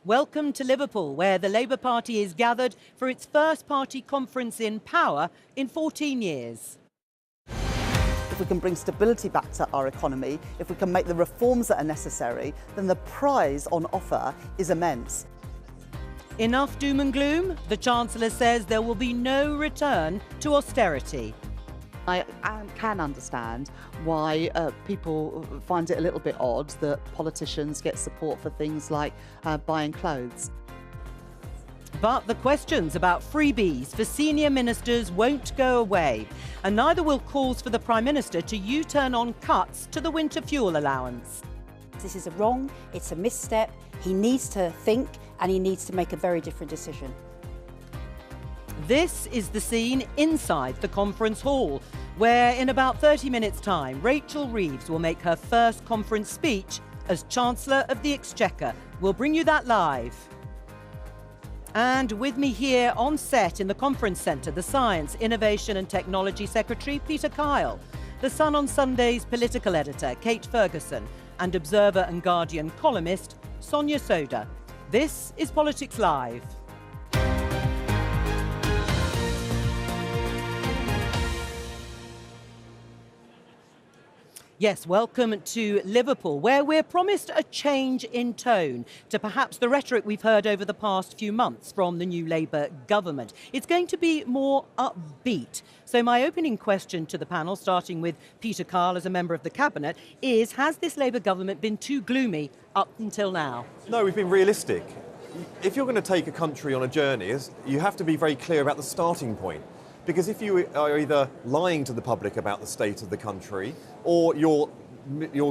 Welcome to Liverpool, where the Labour Party is gathered for its first party conference in power in 14 years. If we can bring stability back to our economy, if we can make the reforms that are necessary, then the prize on offer is immense. Enough doom and gloom? The Chancellor says there will be no return to austerity. I can understand why people find it a little bit odd that politicians get support for things like buying clothes. But the questions about freebies for senior ministers won't go away, and neither will calls for the Prime Minister to U-turn on cuts to the winter fuel allowance. This is wrong, it's a misstep. He needs to think and he needs to make a very different decision. This is the scene inside the conference hall, where in about 30 minutes' time, Rachel Reeves will make her first conference speech as Chancellor of the Exchequer. We'll bring you that live. And with me here on set in the conference centre, the Science, Innovation and Technology Secretary, Peter Kyle, the Sun on Sunday's political editor, Kate Ferguson, and Observer and Guardian columnist, Sonia Soda. This is Politics Live. Yes, welcome to Liverpool, where we're promised a change in tone to perhaps the rhetoric we've heard over the past few months from the new Labour government. It's going to be more upbeat. So my opening question to the panel, starting with Peter Kyle as a member of the Cabinet, is, has this Labour government been too gloomy up until now? No, we've been realistic. If you're going to take a country on a journey, you have to be very clear about the starting point. Because if you are either lying to the public about the state of the country or you're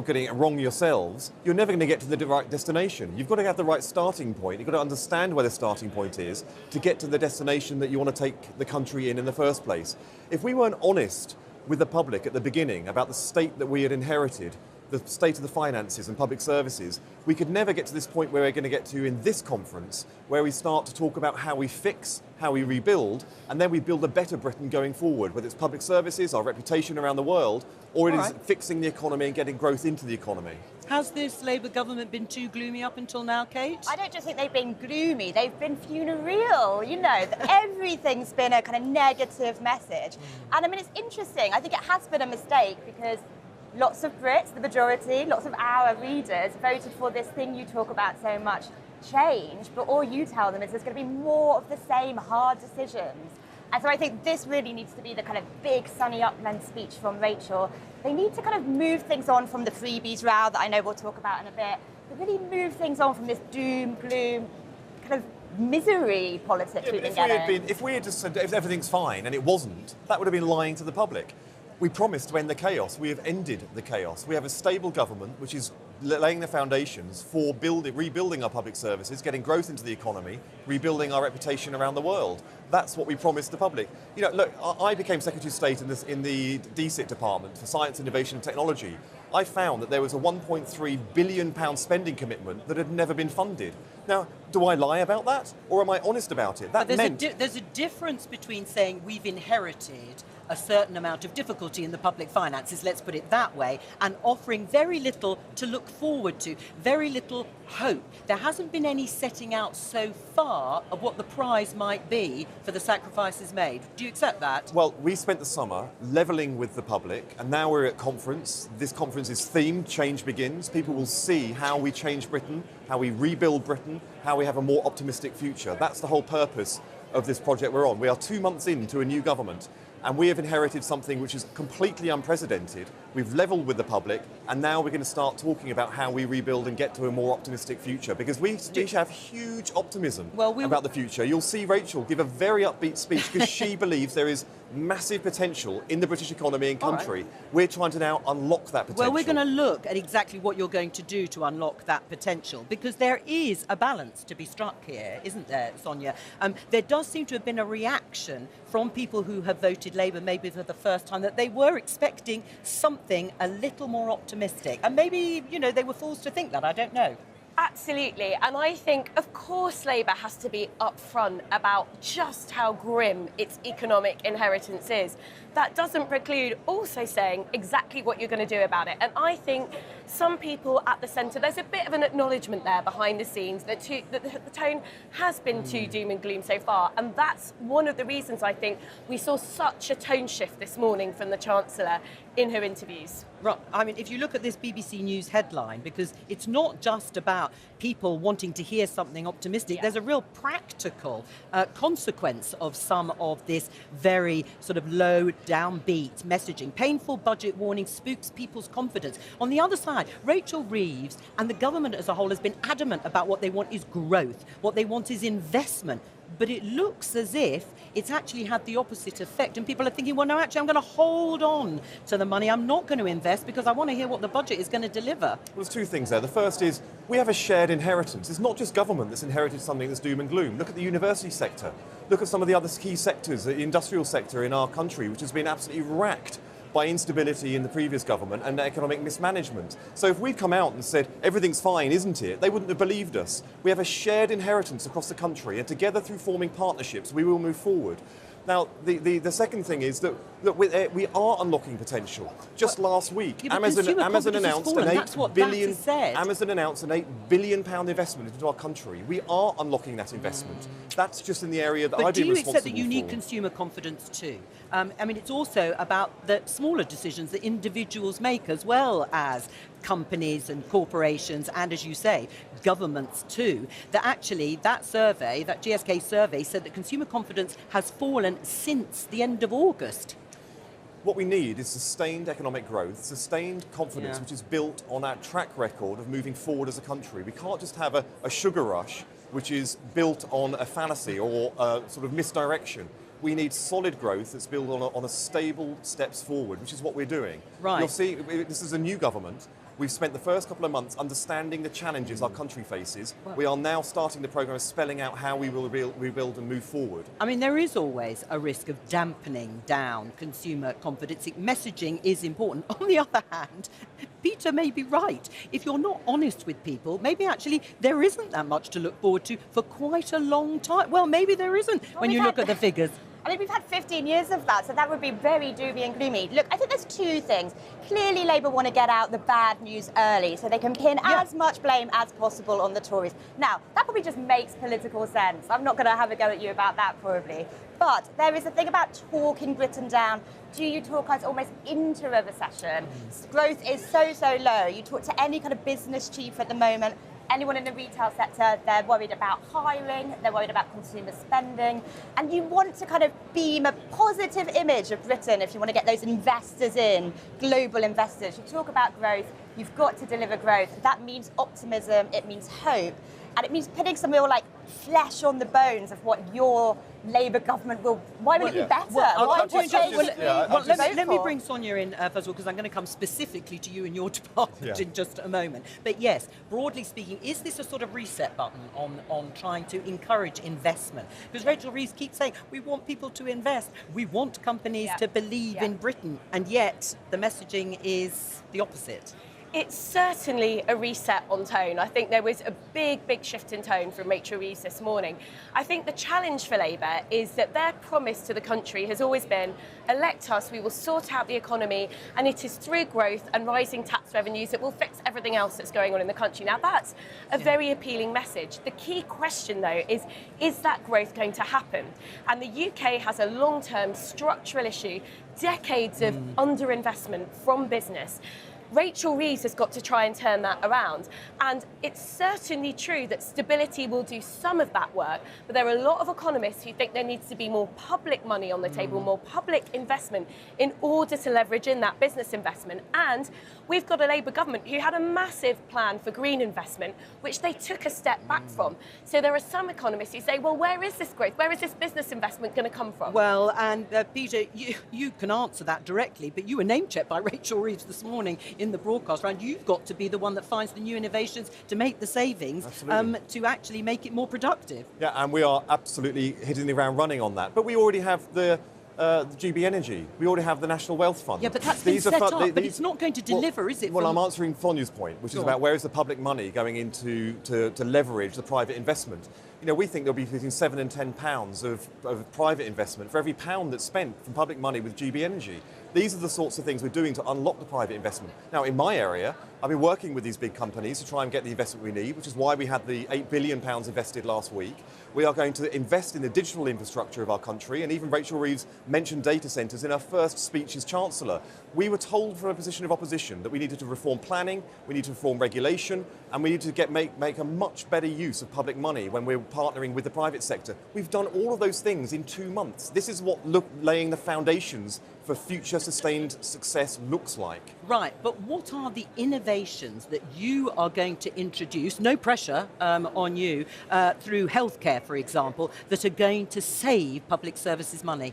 getting it wrong yourselves, you're never going to get to the right destination. You've got to have the right starting point. You've got to understand where the starting point is to get to the destination that you want to take the country in the first place. If we weren't honest with the public at the beginning about the state that we had inherited, the state of the finances and public services, we could never get to this point where we're going to get to in this conference, where we start to talk about how we fix, how we rebuild, and then we build a better Britain going forward, whether it's public services, our reputation around the world, or it is fixing the economy and getting growth into the economy. Has this Labour government been too gloomy up until now, Kate? I don't just think they've been gloomy, they've been funereal. You know, everything's been a kind of negative message. And I mean, it's interesting. I think it has been a mistake because lots of Brits, the majority, lots of our readers voted for this thing you talk about so much, change, but all you tell them is there's going to be more of the same hard decisions. And so I think this really needs to be the kind of big sunny upland speech from Rachel. They need to kind of move things on from the freebies row that I know we'll talk about in a bit, but really move things on from this doom, gloom, kind of misery politics we've been getting. If we had just said if everything's fine and it wasn't, that would have been lying to the public. We promised to end the chaos. We have ended the chaos. We have a stable government which is laying the foundations for rebuilding our public services, getting growth into the economy, rebuilding our reputation around the world. That's what we promised the public. You know, look, I became Secretary of State in the DSIT department for Science, Innovation and Technology. I found that there was a £1.3 billion spending commitment that had never been funded. Now, do I lie about that, or am I honest about it? There's a difference between saying we've inherited a certain amount of difficulty in the public finances, let's put it that way, and offering very little to look forward to, very little hope. There hasn't been any setting out so far of what the prize might be for the sacrifices made. Do you accept that? Well, we spent the summer levelling with the public, and now we're at conference. This conference is themed Change Begins. People will see how we change Britain, how we rebuild Britain, how we have a more optimistic future. That's the whole purpose of this project we're on. We are 2 months into a new government, and we have inherited something which is completely unprecedented. We've levelled with the public, and now we're going to start talking about how we rebuild and get to a more optimistic future, because we have huge optimism about the future. You'll see Rachel give a very upbeat speech because she believes there is massive potential in the British economy and country. We're trying to now unlock that potential. Well, we're going to look at exactly what you're going to do to unlock that potential, because there is a balance to be struck here, isn't there, Sonia? There does seem to have been a reaction from people who have voted Labour maybe for the first time that they were expecting something a little more optimistic. And maybe, you know, they were fools to think that, I don't know. Absolutely, and I think, of course, Labour has to be upfront about just how grim its economic inheritance is. That doesn't preclude also saying exactly what you're going to do about it. And I think some people at the centre, there's a bit of an acknowledgement there behind the scenes that the tone has been too doom and gloom so far. And that's one of the reasons I think we saw such a tone shift this morning from the Chancellor in her interviews. Right. I mean, if you look at this BBC News headline, because it's not just about people wanting to hear something optimistic, there's a real practical consequence of some of this very sort of low, downbeat messaging. Painful budget warning spooks people's confidence. On the other side, Rachel Reeves and the government as a whole has been adamant about what they want is growth, what they want is investment. But it looks as if it's actually had the opposite effect. And people are thinking, well, no, actually, I'm going to hold on to the money. I'm not going to invest because I want to hear what the budget is going to deliver. Well, there's two things there. The first is we have a shared inheritance. It's not just government that's inherited something that's doom and gloom. Look at the university sector. Look at some of the other key sectors, the industrial sector in our country, which has been absolutely racked by instability in the previous government and economic mismanagement. So if we'd come out and said, everything's fine, isn't it? They wouldn't have believed us. We have a shared inheritance across the country, and together through forming partnerships, we will move forward. Now, the second thing is that we are unlocking potential. Just last week, Amazon announced an £8 billion investment into our country. We are unlocking that investment. That's just in the area that I've been responsible for. But do you accept that you need consumer confidence too? I mean, it's also about the smaller decisions that individuals make as well as companies and corporations and, as you say, governments too, that actually that survey, that GSK survey, said that consumer confidence has fallen since the end of August. What we need is sustained economic growth, sustained confidence, which is built on our track record of moving forward as a country. We can't just have a sugar rush, which is built on a fallacy or a sort of misdirection. We need solid growth that's built on a stable steps forward, which is what we're doing. Right. You'll see, this is a new government. We've spent the first couple of months understanding the challenges our country faces. We are now starting the programme of spelling out how we will rebuild and move forward. I mean, there is always a risk of dampening down consumer confidence. Messaging is important. On the other hand, Peter may be right. If you're not honest with people, maybe actually there isn't that much to look forward to for quite a long time. Well, maybe there isn't when you look at the figures. I mean, we've had 15 years of that, so that would be very doomy and gloomy. Look, I think there's two things. Clearly, Labour want to get out the bad news early so they can pin as much blame as possible on the Tories. Now, that probably just makes political sense. I'm not going to have a go at you about that, probably. But there is a thing about talking Britain down. Do you talk us almost into a recession? Growth is so low. You talk to any kind of business chief at the moment, anyone in the retail sector, they're worried about hiring, they're worried about consumer spending, and you want to kind of beam a positive image of Britain if you want to get those investors in, global investors. You talk about growth, you've got to deliver growth. That means optimism, it means hope, and it means putting some real flesh on the bones of what your Labour government will. Why would it be better? Let me bring Sonia in first of all, because I'm going to come specifically to you and your department in just a moment. But yes, broadly speaking, is this a sort of reset button on trying to encourage investment? Because Rachel Reeves keeps saying we want people to invest, we want companies to believe in Britain, and yet the messaging is the opposite. It's certainly a reset on tone. I think there was a big shift in tone from Rachel Reeves this morning. I think the challenge for Labour is that their promise to the country has always been, elect us, we will sort out the economy, and it is through growth and rising tax revenues that will fix everything else that's going on in the country. Now, that's a very appealing message. The key question, though, is that growth going to happen? And the UK has a long-term structural issue, decades of underinvestment from business. Rachel Reeves has got to try and turn that around. And it's certainly true that stability will do some of that work, but there are a lot of economists who think there needs to be more public money on the table, more public investment in order to leverage in that business investment. And we've got a Labour government who had a massive plan for green investment, which they took a step back from. So there are some economists who say, well, where is this growth? Where is this business investment going to come from? Well, and Peter, you can answer that directly, but you were name-checked by Rachel Reeves this morning in the broadcast round. You've got to be the one that finds the new innovations to make the savings, to actually make it more productive. Yeah, and we are absolutely hitting the ground running on that. But we already have the GB Energy. We already have the National Wealth Fund. Yeah, but that's been set up, but it's not going to deliver, is it? Well, I'm answering Sonia's point, which is about where is the public money going into to leverage the private investment. we think there'll be between £7 and £10 of private investment for every pound that's spent from public money with GB Energy. These are the sorts of things we're doing to unlock the private investment. Now, in my area, I've been working with these big companies to try and get the investment we need, which is why we had the £8 billion invested last week. We are going to invest in the digital infrastructure of our country, and even Rachel Reeves mentioned data centres in her first speech as Chancellor. We were told from a position of opposition that we needed to reform planning, we need to reform regulation, and we need to make a much better use of public money when we're partnering with the private sector. We've done all of those things in 2 months. This is what laying the foundations for future sustained success looks like. Right, but what are the innovations that you are going to introduce, no pressure on you, through healthcare, for example, that are going to save public services money?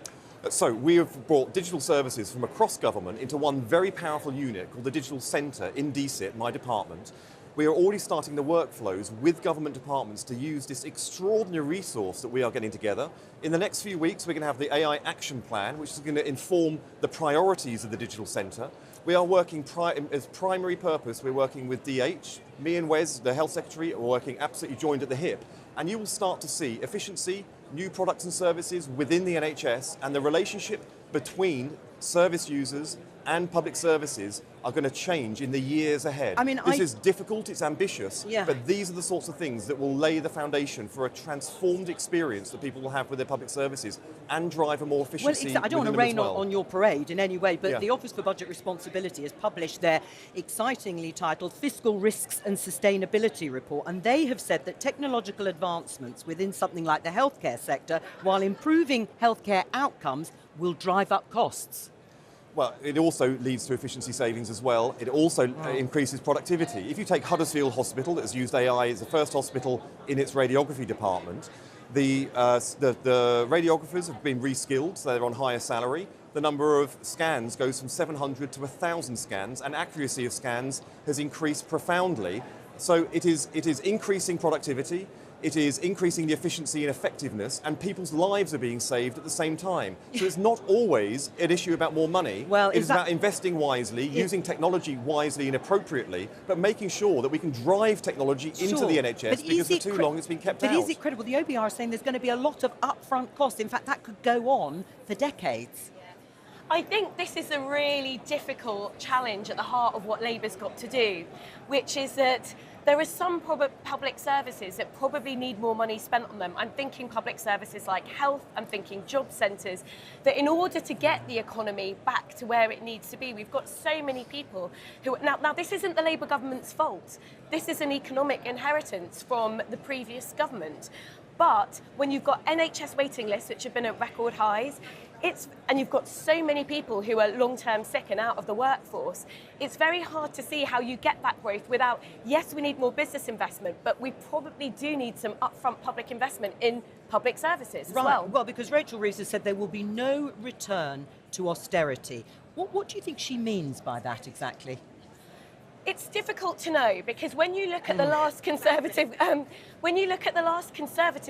So we have brought digital services from across government into one very powerful unit called the Digital Centre in DCIT, my department. We are already starting the workflows with government departments to use this extraordinary resource that we are getting together. In the next few weeks, we're going to have the AI Action Plan, which is going to inform the priorities of the Digital Centre. We are working as primary purpose, we're working with DH. Me and Wes, the Health Secretary, are working absolutely joined at the hip. And you will start to see efficiency, new products and services within the NHS, and the relationship between service users and public services are going to change in the years ahead. This is difficult, it's ambitious, but these are the sorts of things that will lay the foundation for a transformed experience that people will have with their public services and drive a more efficiency. Well, I don't want to rain on your parade in any way, but the Office for Budget Responsibility has published their excitingly titled Fiscal Risks and Sustainability Report, and they have said that technological advancements within something like the healthcare sector, while improving healthcare outcomes, will drive up costs. Well, it also leads to efficiency savings as well. It also increases productivity. If you take Huddersfield Hospital, that has used AI as the first hospital in its radiography department, the radiographers have been reskilled, so they're on higher salary. The number of scans goes from 700 to 1,000 scans, and accuracy of scans has increased profoundly. So it is increasing productivity. It is increasing the efficiency and effectiveness, and people's lives are being saved at the same time. So it's not always an issue about more money. Well, it's about investing wisely, using technology wisely and appropriately, but making sure that we can drive technology into the NHS, because for too long it's been kept out. But is it credible? The OBR are saying there's going to be a lot of upfront costs. In fact, that could go on for decades. I think this is a really difficult challenge at the heart of what Labour's got to do, which is that there are some public services that probably need more money spent on them. I'm thinking public services like health, I'm thinking job centres, that in order to get the economy back to where it needs to be, we've got so many people who... Now this isn't the Labour government's fault. This is an economic inheritance from the previous government. But when you've got NHS waiting lists, which have been at record highs, and you've got so many people who are long-term sick and out of the workforce, it's very hard to see how you get that growth without, yes, we need more business investment, but we probably do need some upfront public investment in public services as well. Well, because Rachel Reeves has said there will be no return to austerity. What do you think she means by that exactly? It's difficult to know, because when you look at the last Conservative,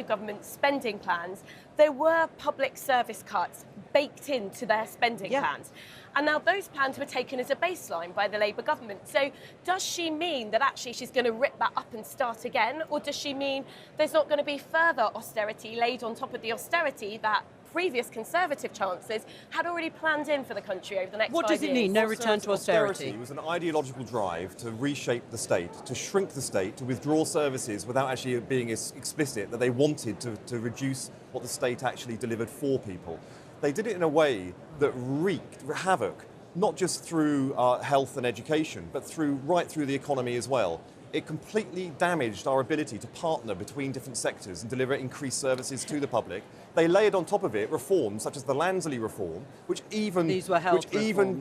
government spending plans, there were public service cuts baked into their spending plans. And now those plans were taken as a baseline by the Labour government. So does she mean that actually she's going to rip that up and start again? Or does she mean there's not going to be further austerity laid on top of the austerity that previous Conservative chancellors had already planned in for the country over the next 5 years? What does it mean, no return to austerity? It was an ideological drive to reshape the state, to shrink the state, to withdraw services without actually being explicit that they wanted to reduce what the state actually delivered for people. They did it in a way that wreaked havoc, not just through health and education, but right through the economy as well. It completely damaged our ability to partner between different sectors and deliver increased services to the public. They layered on top of it reforms such as the Lansley reform, which even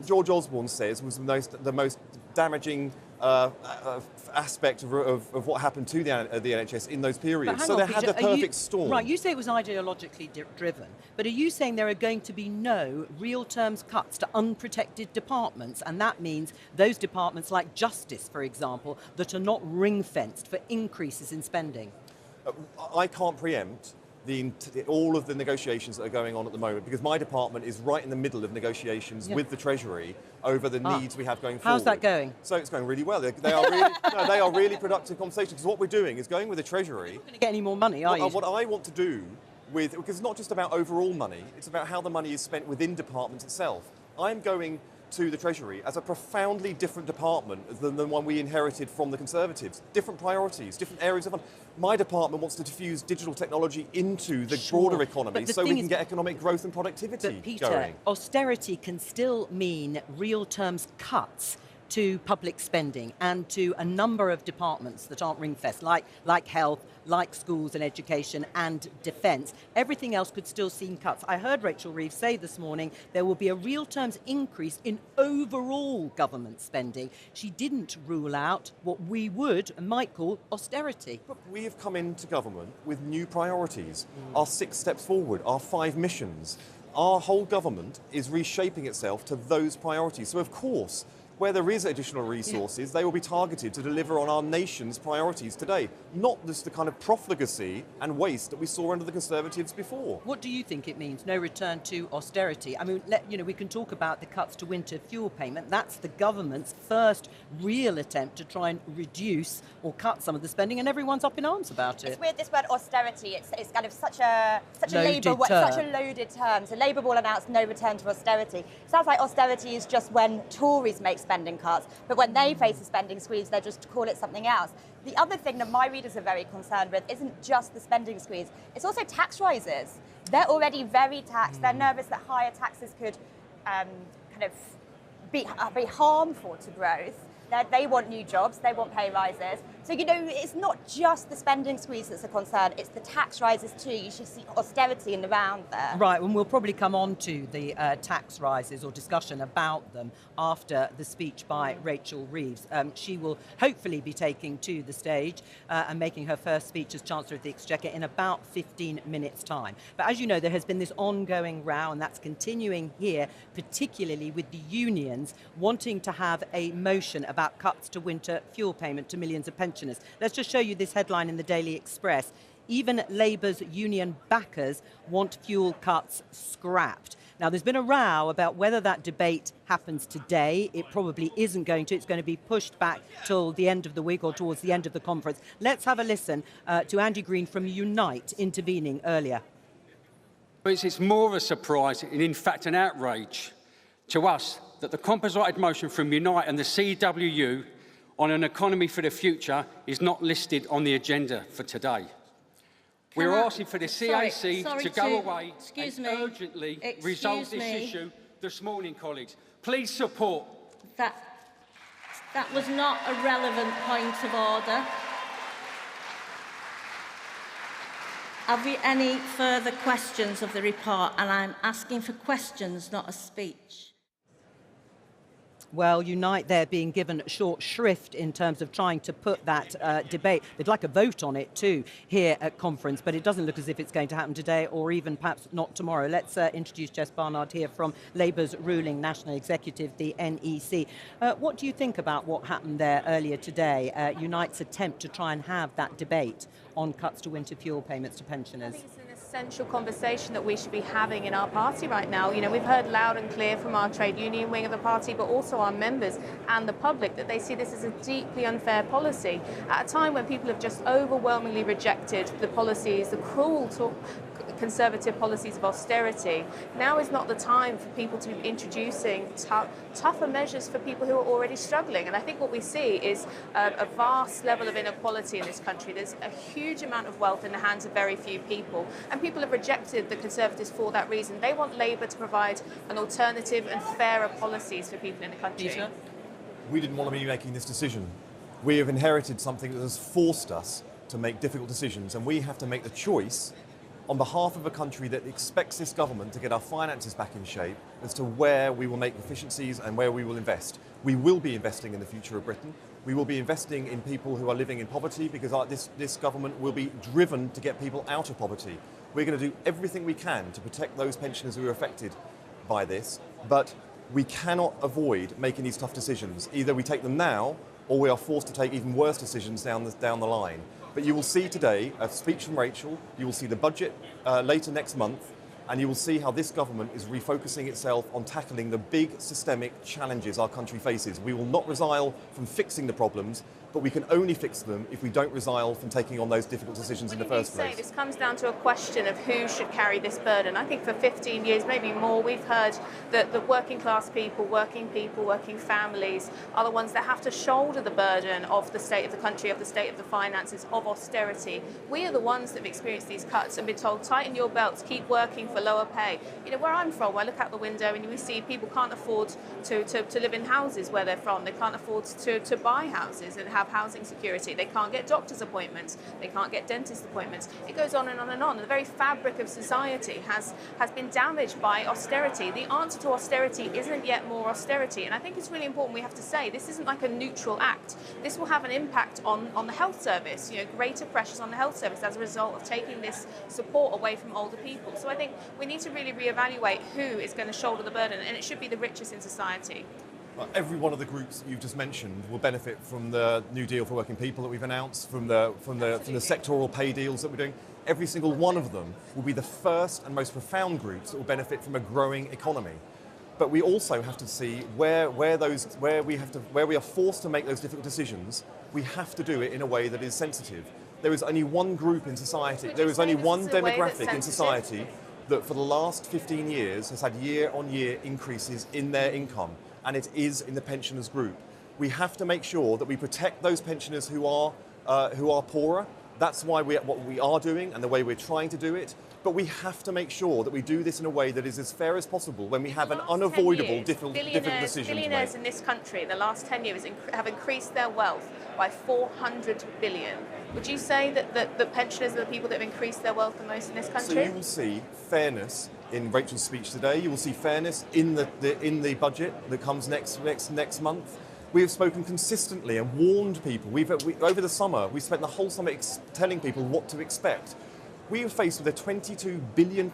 George Osborne says was the most damaging aspect of what happened to the NHS in those periods. So they had the perfect storm. Right, you say it was ideologically driven, but are you saying there are going to be no real terms cuts to unprotected departments, and that means those departments like justice, for example, that are not ring-fenced for increases in spending? I can't preempt all of the negotiations that are going on at the moment, because my department is right in the middle of negotiations with the Treasury over the needs we have going forward. How's that going? So it's going really well. They are really, no, they are really productive conversations, because what we're doing is going with the Treasury. You're not going to get any more money, are you? What I want to do because it's not just about overall money, it's about how the money is spent within departments itself. I'm going to the Treasury as a profoundly different department than the one we inherited from the Conservatives. Different priorities, different areas of fund. My department wants to diffuse digital technology into the broader economy so we can get economic growth and productivity but Peter, going. Austerity can still mean real terms cuts to public spending and to a number of departments that aren't ring-fenced, like health, like schools and education and defence. Everything else could still see cuts. I heard Rachel Reeves say this morning there will be a real terms increase in overall government spending. She didn't rule out what we would and might call austerity. But we have come into government with new priorities, our 6 steps forward, our 5 missions. Our whole government is reshaping itself to those priorities. So of course, where there is additional resources, they will be targeted to deliver on our nation's priorities today, not just the kind of profligacy and waste that we saw under the Conservatives before. What do you think it means, no return to austerity? I mean, we can talk about the cuts to winter fuel payment. That's the government's first real attempt to try and reduce or cut some of the spending, and everyone's up in arms about it. It's weird, this word austerity, it's kind of such a loaded term. So Labour will announce no return to austerity. Sounds like austerity is just when Tories make spending cuts, but when they face a spending squeeze, they just call it something else. The other thing that my readers are very concerned with isn't just the spending squeeze, it's also tax rises. They're already very taxed. They're nervous that higher taxes could be harmful to growth. They want new jobs, they want pay rises. So, it's not just the spending squeeze that's a concern, it's the tax rises too. You should see austerity in the round there. Right, and we'll probably come on to the tax rises or discussion about them after the speech by Rachel Reeves. She will hopefully be taking to the stage and making her first speech as Chancellor of the Exchequer in about 15 minutes' time. But as you know, there has been this ongoing row, and that's continuing here, particularly with the unions wanting to have a motion about cuts to winter fuel payment to millions of pensioners. Let's just show you this headline in the Daily Express. Even Labour's union backers want fuel cuts scrapped. Now, there's been a row about whether that debate happens today. It probably isn't going to. It's going to be pushed back till the end of the week or towards the end of the conference. Let's have a listen to Andy Green from Unite intervening earlier. It's more of a surprise and, in fact, an outrage to us that the composited motion from Unite and the CWU on an economy for the future is not listed on the agenda for today. We're asking for the CAC to go away and urgently resolve this issue this morning, colleagues. Please support. That was not a relevant point of order. Have we any further questions of the report? And I'm asking for questions, not a speech. Well, Unite there being given short shrift in terms of trying to put that debate. They'd like a vote on it too here at conference, but it doesn't look as if it's going to happen today or even perhaps not tomorrow. Let's introduce Jess Barnard here from Labour's ruling national executive, the NEC. What do you think about what happened there earlier today, Unite's attempt to try and have that debate on cuts to winter fuel payments to pensioners? Essential conversation that we should be having in our party right now. We've heard loud and clear from our trade union wing of the party, but also our members and the public, that they see this as a deeply unfair policy at a time when people have just overwhelmingly rejected the policies, the cruel Conservative policies of austerity. Now is not the time for people to be introducing tougher measures for people who are already struggling. And I think what we see is a vast level of inequality in this country. There's a huge amount of wealth in the hands of very few people, and people have rejected the Conservatives for that reason. They want Labour to provide an alternative and fairer policies for people in the country. Peter? We didn't want to be making this decision. We have inherited something that has forced us to make difficult decisions, and we have to make the choice on behalf of a country that expects this government to get our finances back in shape as to where we will make efficiencies and where we will invest. We will be investing in the future of Britain. We will be investing in people who are living in poverty, because this government will be driven to get people out of poverty. We're going to do everything we can to protect those pensioners who are affected by this, but we cannot avoid making these tough decisions. Either we take them now, or we are forced to take even worse decisions down the line. But you will see today a speech from Rachel, you will see the budget later next month, and you will see how this government is refocusing itself on tackling the big systemic challenges our country faces. We will not resile from fixing the problems, but we can only fix them if we don't resile from taking on those difficult decisions in the first place. This comes down to a question of who should carry this burden. I think for 15 years, maybe more, we've heard that the working class people, working families are the ones that have to shoulder the burden of the state of the country, of the state of the finances, of austerity. We are the ones that have experienced these cuts and been told, tighten your belts, keep working for lower pay. You know, where I'm from, I look out the window and we see people can't afford to live in houses where they're from. They can't afford to buy houses and have housing security. They can't get doctor's appointments. They can't get dentist appointments. It goes on and on and on. The very fabric of society has been damaged by austerity. The answer to austerity isn't yet more austerity. And I think it's really important we have to say this isn't like a neutral act. This will have an impact on the health service, you know, greater pressures on the health service as a result of taking this support away from older people. So I think we need to really reevaluate who is going to shoulder the burden, and it should be the richest in society. Every one of the groups you've just mentioned will benefit from the New Deal for Working People that we've announced, from the sectoral pay deals that we're doing. Every single one of them will be the first and most profound groups that will benefit from a growing economy. But we also have to see where we are forced to make those difficult decisions, we have to do it in a way that is sensitive. There is only one group in society, there is only one demographic in society that for the last 15 years has had year-on-year increases in their income, and it is in the pensioners group. We have to make sure that we protect those pensioners who are poorer. That's why what we are doing and the way we're trying to do it. But we have to make sure that we do this in a way that is as fair as possible when we have an unavoidable difficult decision to make. Billionaires in this country in the last 10 years have increased their wealth by 400 billion. Would you say that the pensioners are the people that have increased their wealth the most in this country? So you will see fairness in Rachel's speech today. You will see fairness in the budget that comes next month. We have spoken consistently and warned people. Over the summer, we spent the whole summer telling people what to expect. We are faced with a £22 billion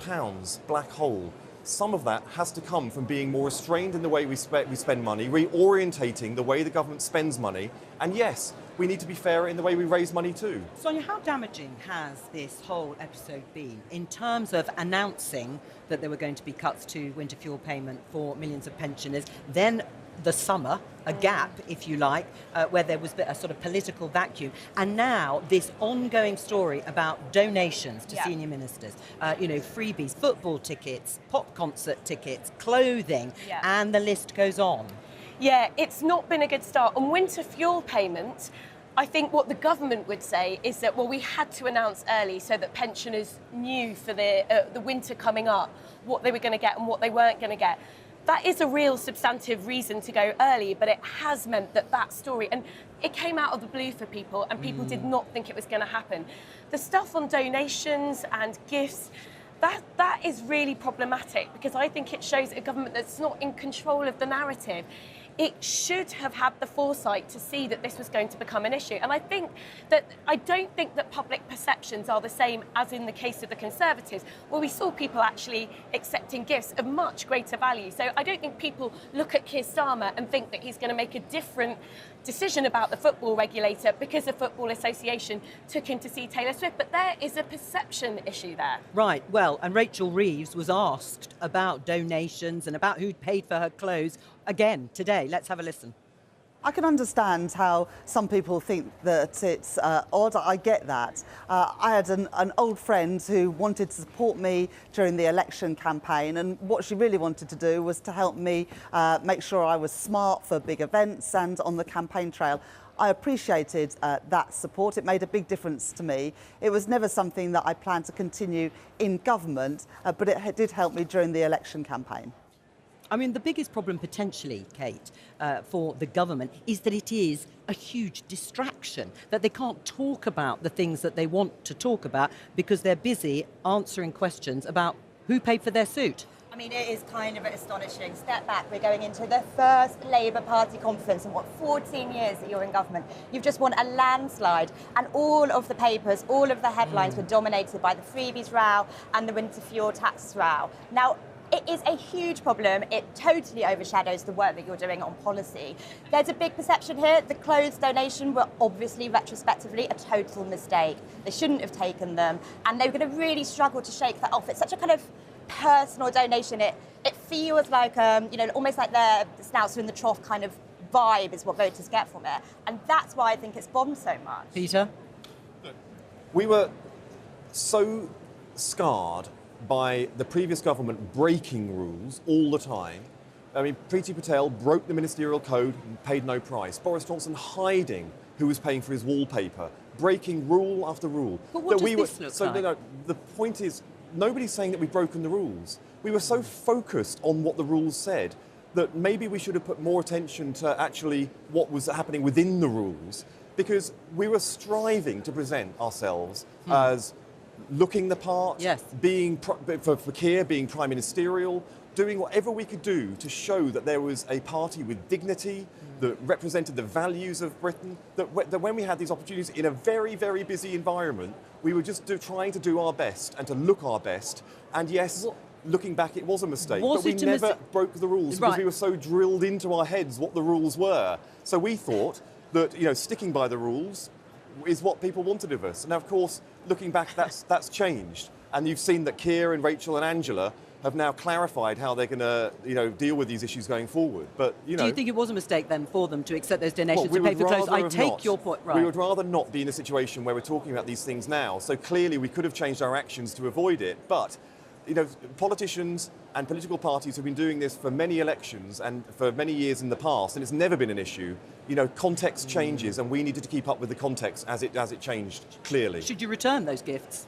black hole. Some of that has to come from being more restrained in the way we spend money, reorientating the way the government spends money, and yes, we need to be fairer in the way we raise money too. Sonia, how damaging has this whole episode been in terms of announcing that there were going to be cuts to winter fuel payment for millions of pensioners, then the summer, a gap, if you like, where there was a sort of political vacuum, and now this ongoing story about donations to senior ministers, freebies, football tickets, pop concert tickets, clothing, and the list goes on. Yeah, it's not been a good start. On winter fuel payment, I think what the government would say is that, well, we had to announce early so that pensioners knew for the winter coming up what they were going to get and what they weren't going to get. That is a real substantive reason to go early, but it has meant that story, and it came out of the blue for people, and people did not think it was going to happen. The stuff on donations and gifts, that is really problematic, because I think it shows a government that's not in control of the narrative. It should have had the foresight to see that this was going to become an issue. And I don't think that public perceptions are the same as in the case of the Conservatives, where we saw people actually accepting gifts of much greater value. So I don't think people look at Keir Starmer and think that he's going to make a different decision about the football regulator because the Football Association took him to see Taylor Swift. But there is a perception issue there. Right, well, and Rachel Reeves was asked about donations and about who'd paid for her clothes again today. Let's have a listen. I can understand how some people think that it's odd. I get that. I had an old friend who wanted to support me during the election campaign, and what she really wanted to do was to help me make sure I was smart for big events and on the campaign trail. I appreciated that support. It made a big difference to me. It was never something that I planned to continue in government, but it did help me during the election campaign. I mean, the biggest problem potentially, Kate, for the government is that it is a huge distraction, that they can't talk about the things that they want to talk about because they're busy answering questions about who paid for their suit. I mean, it is kind of astonishing. Step back, we're going into the first Labour Party conference in, 14 years that you're in government. You've just won a landslide, and all of the papers, all of the headlines were dominated by the freebies row and the winter fuel tax row. Now, It is a huge problem. It totally overshadows the work that you're doing on policy. There's a big perception here. The clothes donation were obviously retrospectively a total mistake. They shouldn't have taken them, and they're going to really struggle to shake that off. It's such a kind of personal donation. It feels like, almost like their snouts are in the trough kind of vibe is what voters get from it. And that's why I think it's bombed so much. Peter? We were so scarred by the previous government breaking rules all the time. I mean, Priti Patel broke the ministerial code and paid no price. Boris Johnson hiding who was paying for his wallpaper, breaking rule after rule. But what does this look like? No, the point is, nobody's saying that we've broken the rules. We were so focused on what the rules said that maybe we should have put more attention to actually what was happening within the rules, because we were striving to present ourselves as looking the part, yes, being for Keir being prime ministerial, doing whatever we could do to show that there was a party with dignity that represented the values of Britain, that when we had these opportunities in a very, very busy environment, we were just trying to do our best and to look our best. And yes, looking back, it was a mistake, but we never broke the rules because we were so drilled into our heads what the rules were. So we thought that, sticking by the rules is what people wanted of us. Now, of course, looking back, that's changed. And you've seen that Keir and Rachel and Angela have now clarified how they're going to, deal with these issues going forward. But, Do you think it was a mistake then for them to accept those donations to pay for clothes? I take your point, right. We would rather not be in a situation where we're talking about these things now. So clearly we could have changed our actions to avoid it. But, politicians and political parties have been doing this for many elections and for many years in the past, and it's never been an issue. Context changes, and we needed to keep up with the context as it changed, clearly. Should you return those gifts?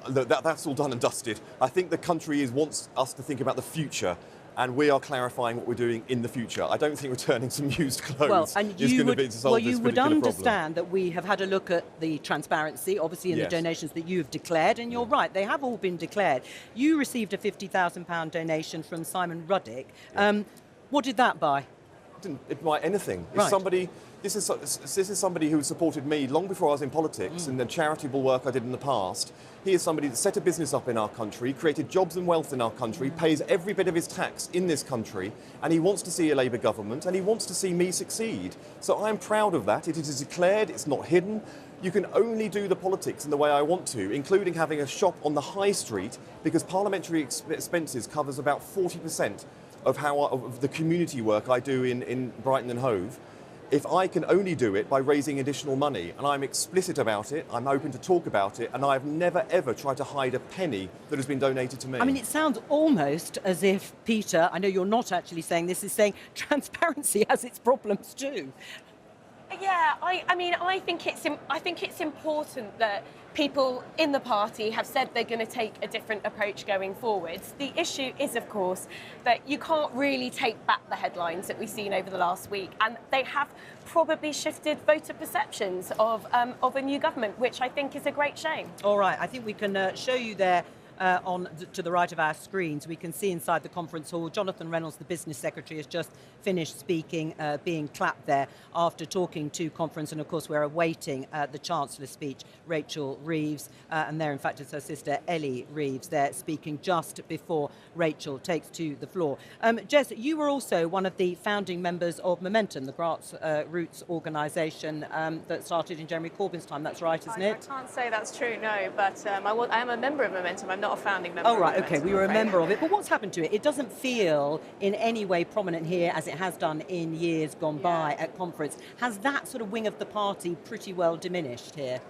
That's all done and dusted. I think the country wants us to think about the future, and we are clarifying what we're doing in the future. I don't think returning some used clothes is going to be to solve this you would particular understand that we have had a look at the transparency, obviously, in the donations that you have declared, and you're right, they have all been declared. You received a £50,000 donation from Simon Ruddick. What did that buy? Didn't buy anything. Right. This is somebody who supported me long before I was in politics and the charitable work I did in the past. He is somebody that set a business up in our country, created jobs and wealth in our country, pays every bit of his tax in this country, and he wants to see a Labour government, and he wants to see me succeed. So I'm proud of that. It is declared, it's not hidden. You can only do the politics in the way I want to, including having a shop on the high street, because parliamentary expenses covers about 40% of the community work I do in Brighton and Hove. If I can only do it by raising additional money, and I'm explicit about it, I'm open to talk about it, and I've never ever tried to hide a penny that has been donated to me. I mean, it sounds almost as if, Peter, I know you're not actually saying this, is saying transparency has its problems too. Yeah, I think it's important that people in the party have said they're going to take a different approach going forwards. The issue is, of course, that you can't really take back the headlines that we've seen over the last week, and they have probably shifted voter perceptions of a new government, which I think is a great shame. All right, I think we can show you there. To the right of our screens, we can see inside the conference hall, Jonathan Reynolds, the business secretary, has just finished speaking, being clapped there after talking to conference. And of course, we're awaiting the Chancellor's speech, Rachel Reeves. And there, in fact, is her sister, Ellie Reeves, there speaking just before Rachel takes to the floor. Jess, you were also one of the founding members of Momentum, the grassroots organisation that started in Jeremy Corbyn's time. That's right, isn't it? I can't say that's true, no, but I am a member of Momentum. I'm not a founding member. Oh, right, okay, we were a member of it. But what's happened to it? It doesn't feel in any way prominent here as it has done in years gone by at conference. Has that sort of wing of the party pretty well diminished here?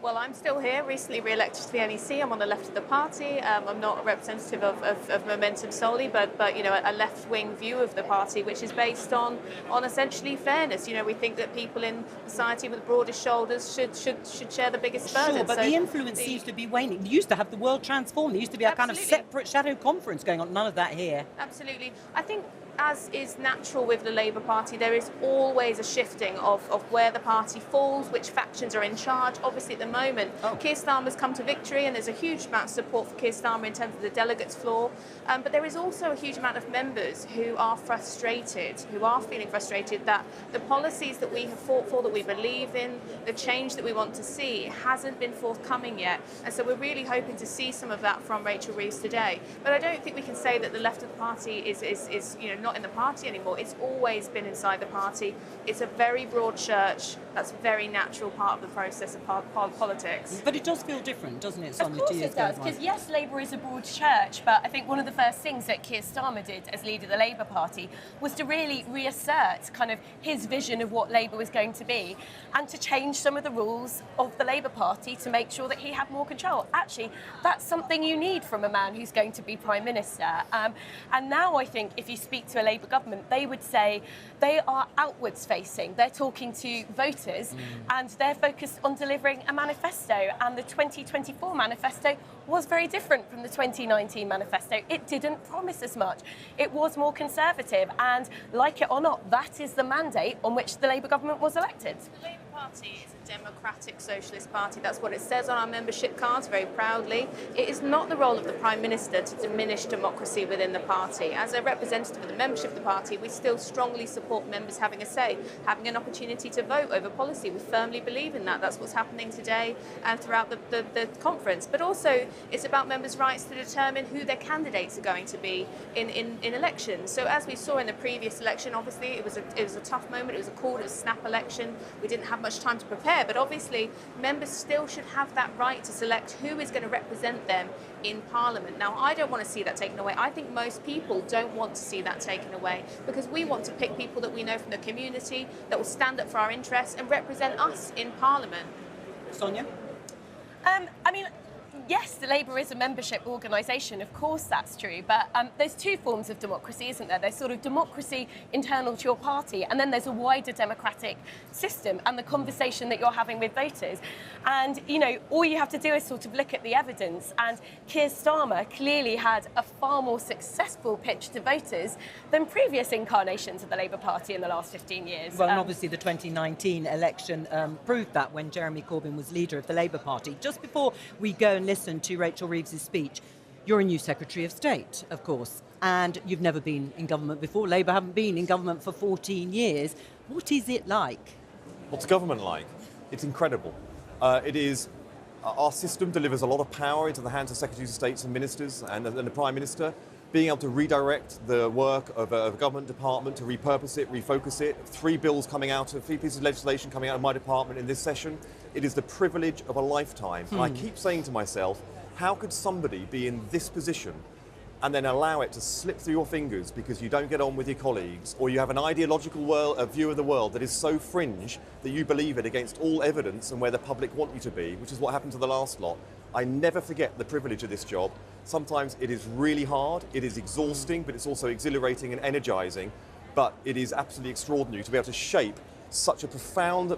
Well, I'm still here, recently re-elected to the NEC. I'm on the left of the party. I'm not a representative of Momentum solely, but a left-wing view of the party, which is based on essentially fairness. We think that people in society with broadest shoulders should share the biggest burden. Sure, but the influence seems to be waning. You used to have the world transformed. There used to be a kind of separate shadow conference going on. None of that here. Absolutely. I think as is natural with the Labour Party, there is always a shifting of where the party falls, which factions are in charge. Obviously, at the moment, Keir Starmer's come to victory, and there's a huge amount of support for Keir Starmer in terms of the delegates' floor. But there is also a huge amount of members who are frustrated, who are feeling frustrated that the policies that we have fought for, that we believe in, the change that we want to see, hasn't been forthcoming yet. And so we're really hoping to see some of that from Rachel Reeves today. But I don't think we can say that the left of the party is not in the party anymore. It's always been inside the party. It's a very broad church. That's a very natural part of the process of politics. But it does feel different, doesn't it, Sonia? Of course it does, because yes, Labour is a broad church, but I think one of the first things that Keir Starmer did as leader of the Labour Party was to really reassert kind of his vision of what Labour was going to be, and to change some of the rules of the Labour Party to make sure that he had more control. Actually, that's something you need from a man who's going to be Prime Minister. And now I think if you speak to a Labour government, they would say they are outwards facing. They're talking to voters and they're focused on delivering a manifesto. And the 2024 manifesto was very different from the 2019 manifesto. It didn't promise as much. It was more conservative. And like it or not, that is the mandate on which the Labour government was elected. The Labour Party is a democratic socialist party. That's what it says on our membership cards very proudly. It is not the role of the Prime Minister to diminish democracy within the party. As a representative of the membership of the party, we still strongly support members having a say, having an opportunity to vote over policy. We firmly believe in that. That's what's happening today and throughout the conference. But also, it's about members' rights to determine who their candidates are going to be in elections. So as we saw in the previous election, obviously it was a tough moment. It was a call, it was a snap election. We didn't have much time to prepare, but obviously members still should have that right to select who is going to represent them in Parliament. Now, I don't want to see that taken away. I think most people don't want to see that taken away, because we want to pick people that we know from the community that will stand up for our interests and represent us in Parliament. Sonia? I mean, yes, the Labour is a membership organisation, of course that's true, but there's two forms of democracy, isn't there? There's sort of democracy internal to your party, and then there's a wider democratic system and the conversation that you're having with voters. And, you know, all you have to do is sort of look at the evidence, and Keir Starmer clearly had a far more successful pitch to voters than previous incarnations of the Labour Party in the last 15 years. Well, and obviously the 2019 election proved that when Jeremy Corbyn was leader of the Labour Party. Just before we go and listen to Rachel Reeves' speech, you're a new Secretary of State, of course, and you've never been in government before. Labour haven't been in government for 14 years. What is it like? What's government like? It's incredible. Our system delivers a lot of power into the hands of Secretaries of State and Ministers and the Prime Minister. Being able to redirect the work of a government department, to repurpose it, refocus it. Three pieces of legislation coming out of my department in this session. It is the privilege of a lifetime. And I keep saying to myself, how could somebody be in this position and then allow it to slip through your fingers because you don't get on with your colleagues, or you have an ideological view of the world that is so fringe that you believe it against all evidence and where the public want you to be, which is what happened to the last lot. I never forget the privilege of this job. Sometimes it is really hard, it is exhausting, but it's also exhilarating and energising. But it is absolutely extraordinary to be able to shape such a profound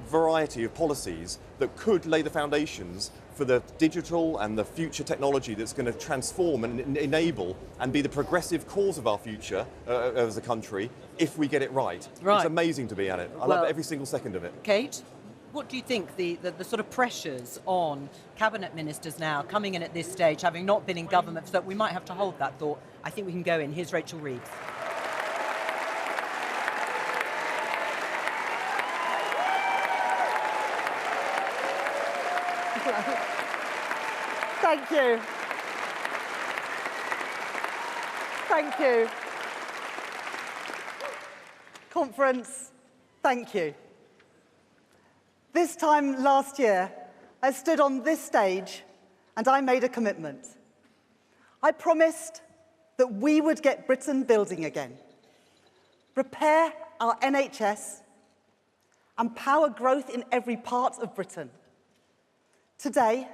variety of policies that could lay the foundations for the digital and the future technology that's going to transform and enable and be the progressive cause of our future as a country if we get it right. It's amazing to be at it. I love every single second of it. Kate, what do you think the sort of pressures on cabinet ministers now coming in at this stage, having not been in government, so that we might have to hold that thought? I think we can go in. Here's Rachel Reeves. Thank you. Thank you. Conference, thank you. This time last year, I stood on this stage and I made a commitment. I promised that we would get Britain building again, repair our NHS, and power growth in every part of Britain. Today,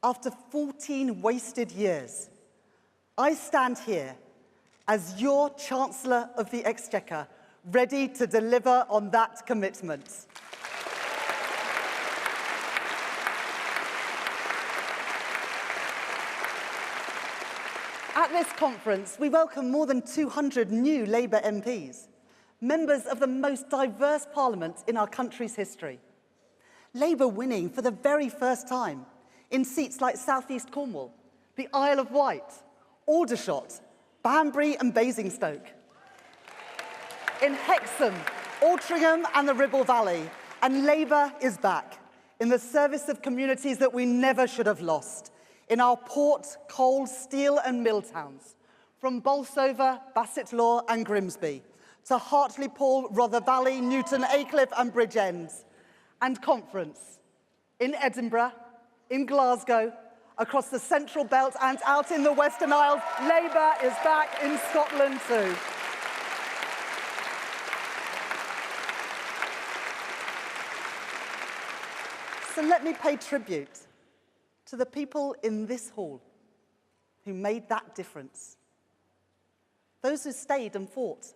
after 14 wasted years, I stand here as your Chancellor of the Exchequer, ready to deliver on that commitment. At this conference, we welcome more than 200 new Labour MPs, members of the most diverse parliament in our country's history. Labour winning for the very first time in seats like South East Cornwall, the Isle of Wight, Aldershot, Banbury and Basingstoke. In Hexham, Altrincham and the Ribble Valley, and Labour is back in the service of communities that we never should have lost, in our port, coal, steel and mill towns, from Bolsover, Bassetlaw and Grimsby, to Hartlepool, Rother Valley, Newton, Aycliffe and Bridgend, and conference in Edinburgh, in Glasgow, across the Central Belt and out in the Western Isles. Labour is back in Scotland too. So let me pay tribute to the people in this hall who made that difference. Those who stayed and fought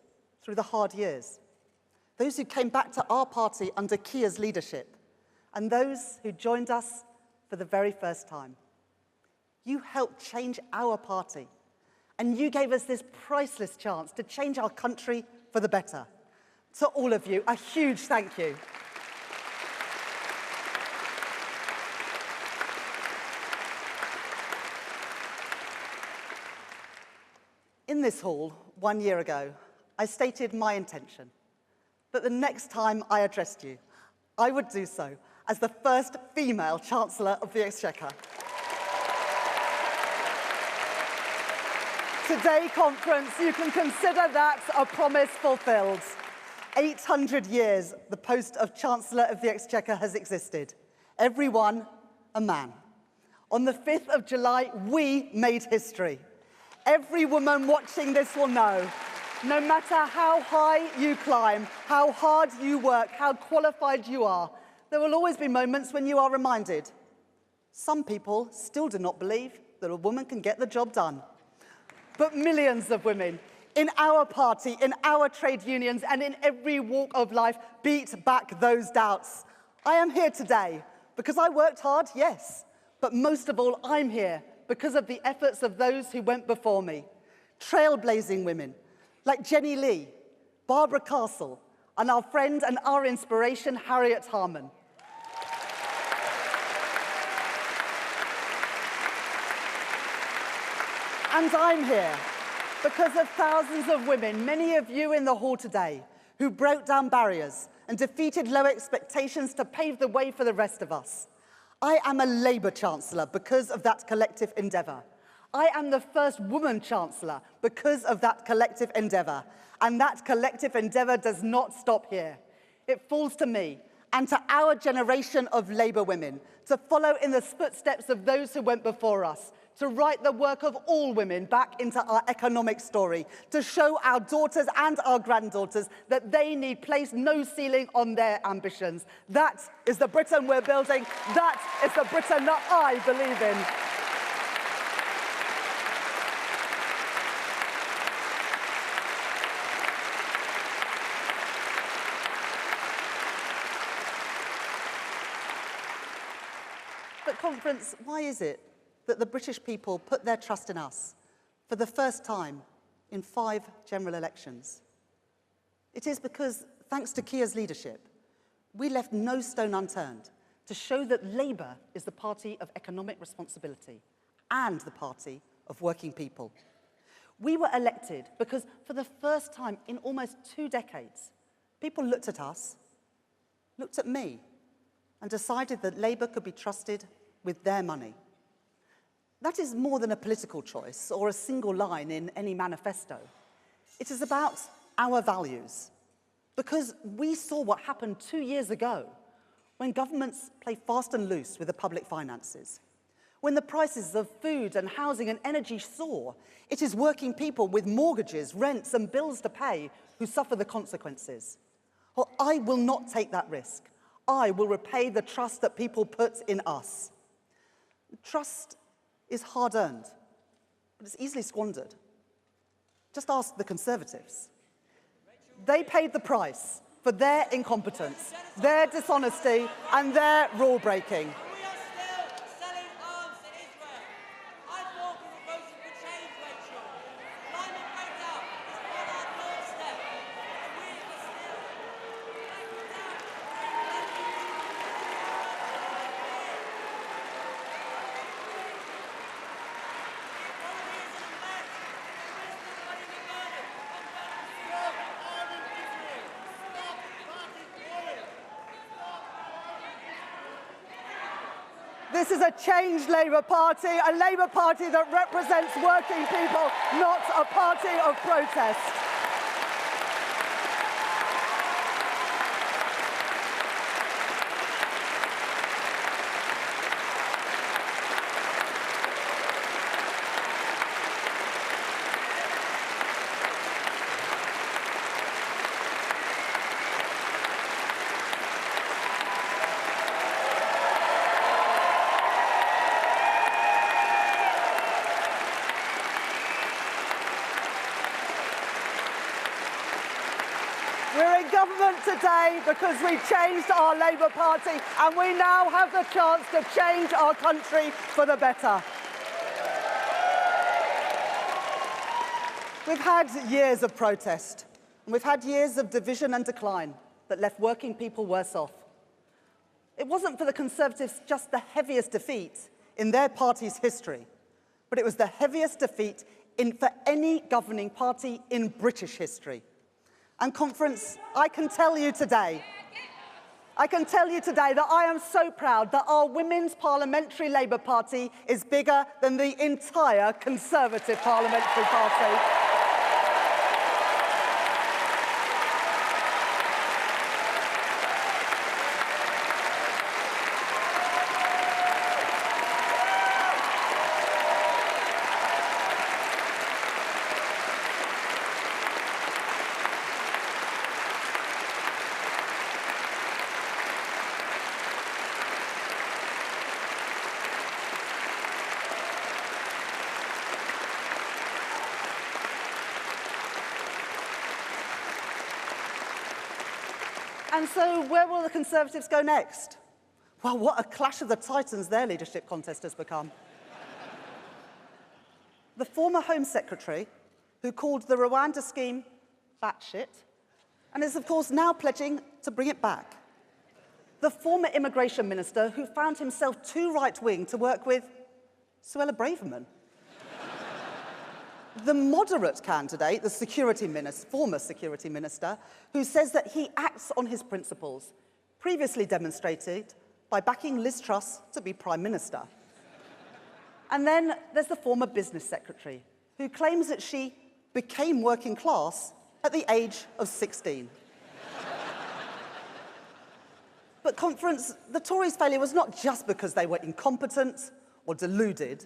through the hard years. Those who came back to our party under Keir's leadership. And those who joined us for the very first time. You helped change our party. And you gave us this priceless chance to change our country for the better. To all of you, a huge thank you. In this hall, 1 year ago, I stated my intention that the next time I addressed you, I would do so as the first female Chancellor of the Exchequer. Today, conference, you can consider that a promise fulfilled. 800 years the post of Chancellor of the Exchequer has existed. Everyone a man. On the 5th of July, we made history. Every woman watching this will know, no matter how high you climb, how hard you work, how qualified you are, there will always be moments when you are reminded. Some people still do not believe that a woman can get the job done. But millions of women in our party, in our trade unions, and in every walk of life beat back those doubts. I am here today because I worked hard, yes, but most of all, I'm here because of the efforts of those who went before me. Trailblazing women like Jenny Lee, Barbara Castle, and our friend and our inspiration, Harriet Harman. And I'm here because of thousands of women, many of you in the hall today, who broke down barriers and defeated low expectations to pave the way for the rest of us. I am a Labour Chancellor because of that collective endeavour. I am the first woman Chancellor because of that collective endeavour. And that collective endeavour does not stop here. It falls to me and to our generation of Labour women to follow in the footsteps of those who went before us, to write the work of all women back into our economic story, to show our daughters and our granddaughters that they need place no ceiling on their ambitions. That is the Britain we're building. That is the Britain that I believe in. But conference, why is it that the British people put their trust in us for the first time in 5 general elections? It is because, thanks to Keir's leadership, we left no stone unturned to show that Labour is the party of economic responsibility and the party of working people. We were elected because, for the first time in almost 2 decades, people looked at us, looked at me, and decided that Labour could be trusted with their money. That is more than a political choice or a single line in any manifesto. It is about our values. Because we saw what happened 2 years ago when governments play fast and loose with the public finances. When the prices of food and housing and energy soar, it is working people with mortgages, rents and bills to pay who suffer the consequences. Well, I will not take that risk. I will repay the trust that people put in us. Trust is hard-earned, but it's easily squandered. Just ask the Conservatives. They paid the price for their incompetence, their dishonesty, and their rule-breaking. This is a changed Labour Party, a Labour Party that represents working people, not a party of protest. We're in government today because we changed our Labour Party and we now have the chance to change our country for the better. We've had years of protest, and we've had years of division and decline that left working people worse off. It wasn't for the Conservatives just the heaviest defeat in their party's history, but it was the heaviest defeat for any governing party in British history. And conference, I can tell you today that I am so proud that our Women's Parliamentary Labour Party is bigger than the entire Conservative Parliamentary Party. And so where will the Conservatives go next? Well, what a clash of the titans their leadership contest has become. The former Home Secretary, who called the Rwanda scheme batshit, and is, of course, now pledging to bring it back. The former Immigration Minister, who found himself too right-wing to work with Suella Braverman. The moderate candidate, the former Security Minister, who says that he acts on his principles, previously demonstrated by backing Liz Truss to be Prime Minister. And then there's the former Business Secretary, who claims that she became working class at the age of 16. But conference, the Tories' failure was not just because they were incompetent or deluded,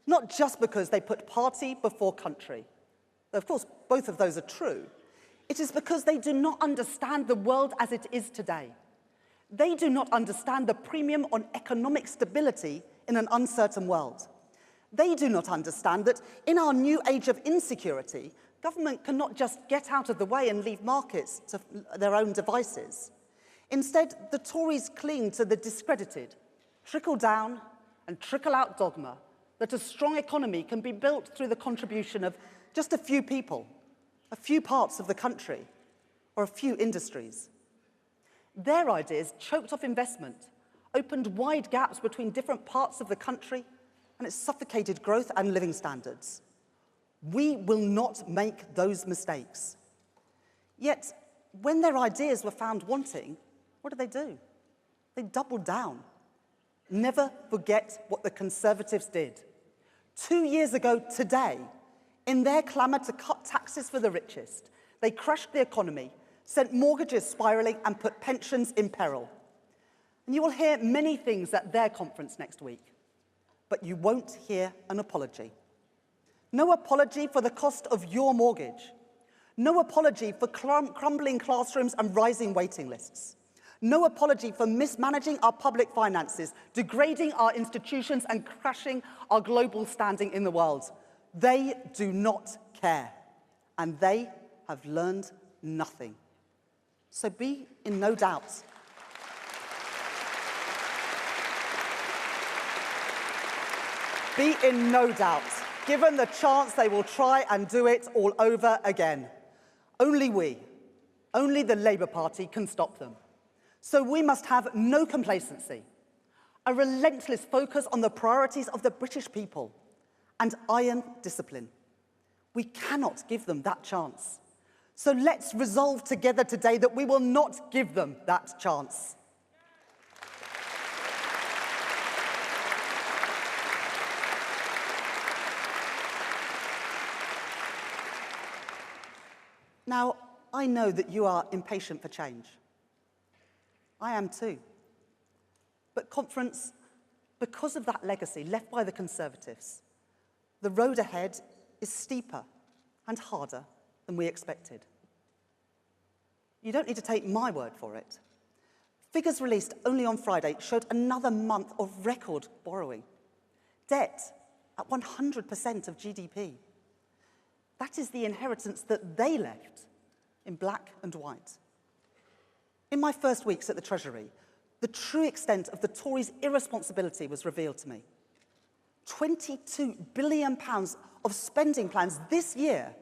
not just because they put party before country. Of course, both of those are true. It is because they do not understand the world as it is today. They do not understand the premium on economic stability in an uncertain world. They do not understand that in our new age of insecurity, government cannot just get out of the way and leave markets to their own devices. Instead, the Tories cling to the discredited, trickle-down and trickle-out dogma that a strong economy can be built through the contribution of just a few people, a few parts of the country, or a few industries. Their ideas choked off investment, opened wide gaps between different parts of the country, and it suffocated growth and living standards. We will not make those mistakes. Yet, when their ideas were found wanting, what do? They doubled down. Never forget what the Conservatives did. 2 years ago today, in their clamour to cut taxes for the richest, they crashed the economy, sent mortgages spiralling, and put pensions in peril. And you will hear many things at their conference next week, but you won't hear an apology. No apology for the cost of your mortgage. No apology for crumbling classrooms and rising waiting lists. No apology for mismanaging our public finances, degrading our institutions, and crashing our global standing in the world. They do not care, and they have learned nothing. So be in no doubt. Be in no doubt. Given the chance, they will try and do it all over again. Only we, only the Labour Party can stop them. So we must have no complacency, a relentless focus on the priorities of the British people, and iron discipline. We cannot give them that chance. So let's resolve together today that we will not give them that chance. Now, I know that you are impatient for change. I am too. But conference, because of that legacy left by the Conservatives, the road ahead is steeper and harder than we expected. You don't need to take my word for it. Figures released only on Friday showed another month of record borrowing. Debt at 100% of GDP. That is the inheritance that they left in black and white. In my first weeks at the Treasury, the true extent of the Tories' irresponsibility was revealed to me. £22 billion of spending plans this year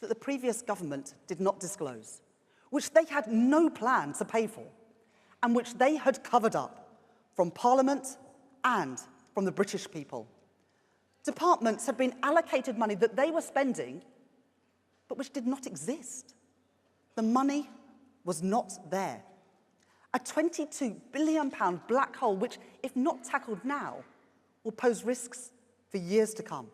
that the previous government did not disclose, which they had no plan to pay for, and which they had covered up from Parliament and from the British people. Departments had been allocated money that they were spending, but which did not exist. The money was not there. A £22 billion black hole, which, if not tackled now, will pose risks for years to come.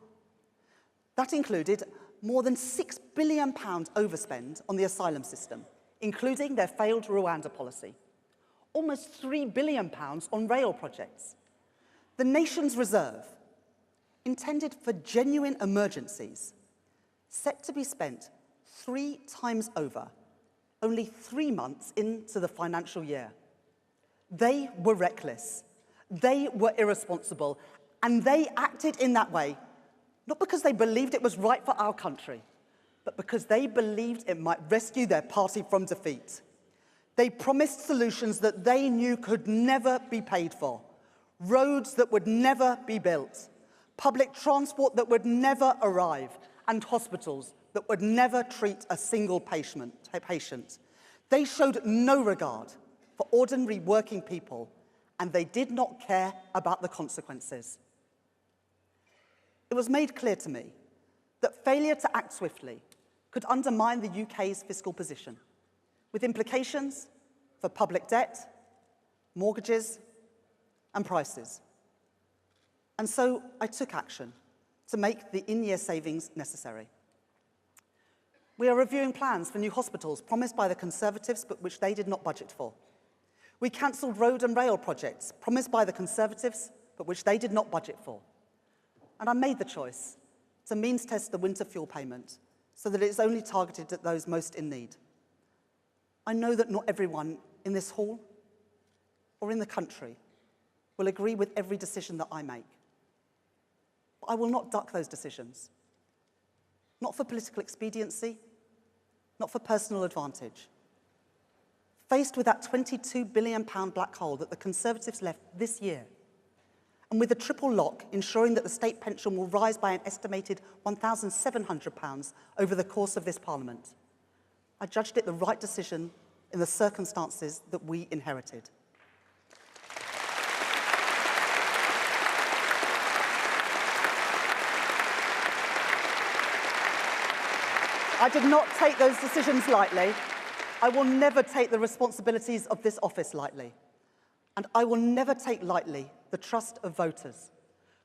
That included more than £6 billion overspend on the asylum system, including their failed Rwanda policy. Almost £3 billion on rail projects. The nation's reserve, intended for genuine emergencies, set to be spent 3 times over, only 3 months into the financial year. They were reckless, they were irresponsible, and they acted in that way, not because they believed it was right for our country, but because they believed it might rescue their party from defeat. They promised solutions that they knew could never be paid for, roads that would never be built, public transport that would never arrive, and hospitals that would never treat a single patient. They showed no regard for ordinary working people, and they did not care about the consequences. It was made clear to me that failure to act swiftly could undermine the UK's fiscal position, with implications for public debt, mortgages, and prices. And so I took action to make the in-year savings necessary. We are reviewing plans for new hospitals promised by the Conservatives but which they did not budget for. We cancelled road and rail projects promised by the Conservatives but which they did not budget for. And I made the choice to means test the winter fuel payment so that it is only targeted at those most in need. I know that not everyone in this hall or in the country will agree with every decision that I make. But I will not duck those decisions. Not for political expediency, not for personal advantage. Faced with that £22 billion black hole that the Conservatives left this year, and with a triple lock ensuring that the state pension will rise by an estimated £1,700 over the course of this Parliament, I judged it the right decision in the circumstances that we inherited. I did not take those decisions lightly. I will never take the responsibilities of this office lightly. And I will never take lightly the trust of voters,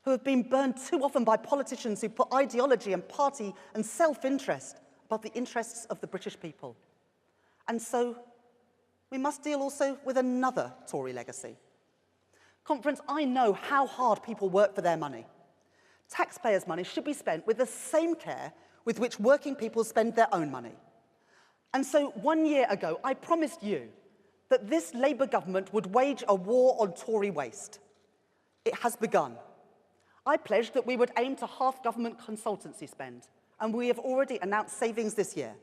who have been burned too often by politicians who put ideology and party and self-interest above the interests of the British people. And so we must deal also with another Tory legacy. Conference, I know how hard people work for their money. Taxpayers' money should be spent with the same care with which working people spend their own money. And so 1 year ago, I promised you that this Labour government would wage a war on Tory waste. It has begun. I pledged that we would aim to halve government consultancy spend, and we have already announced savings this year.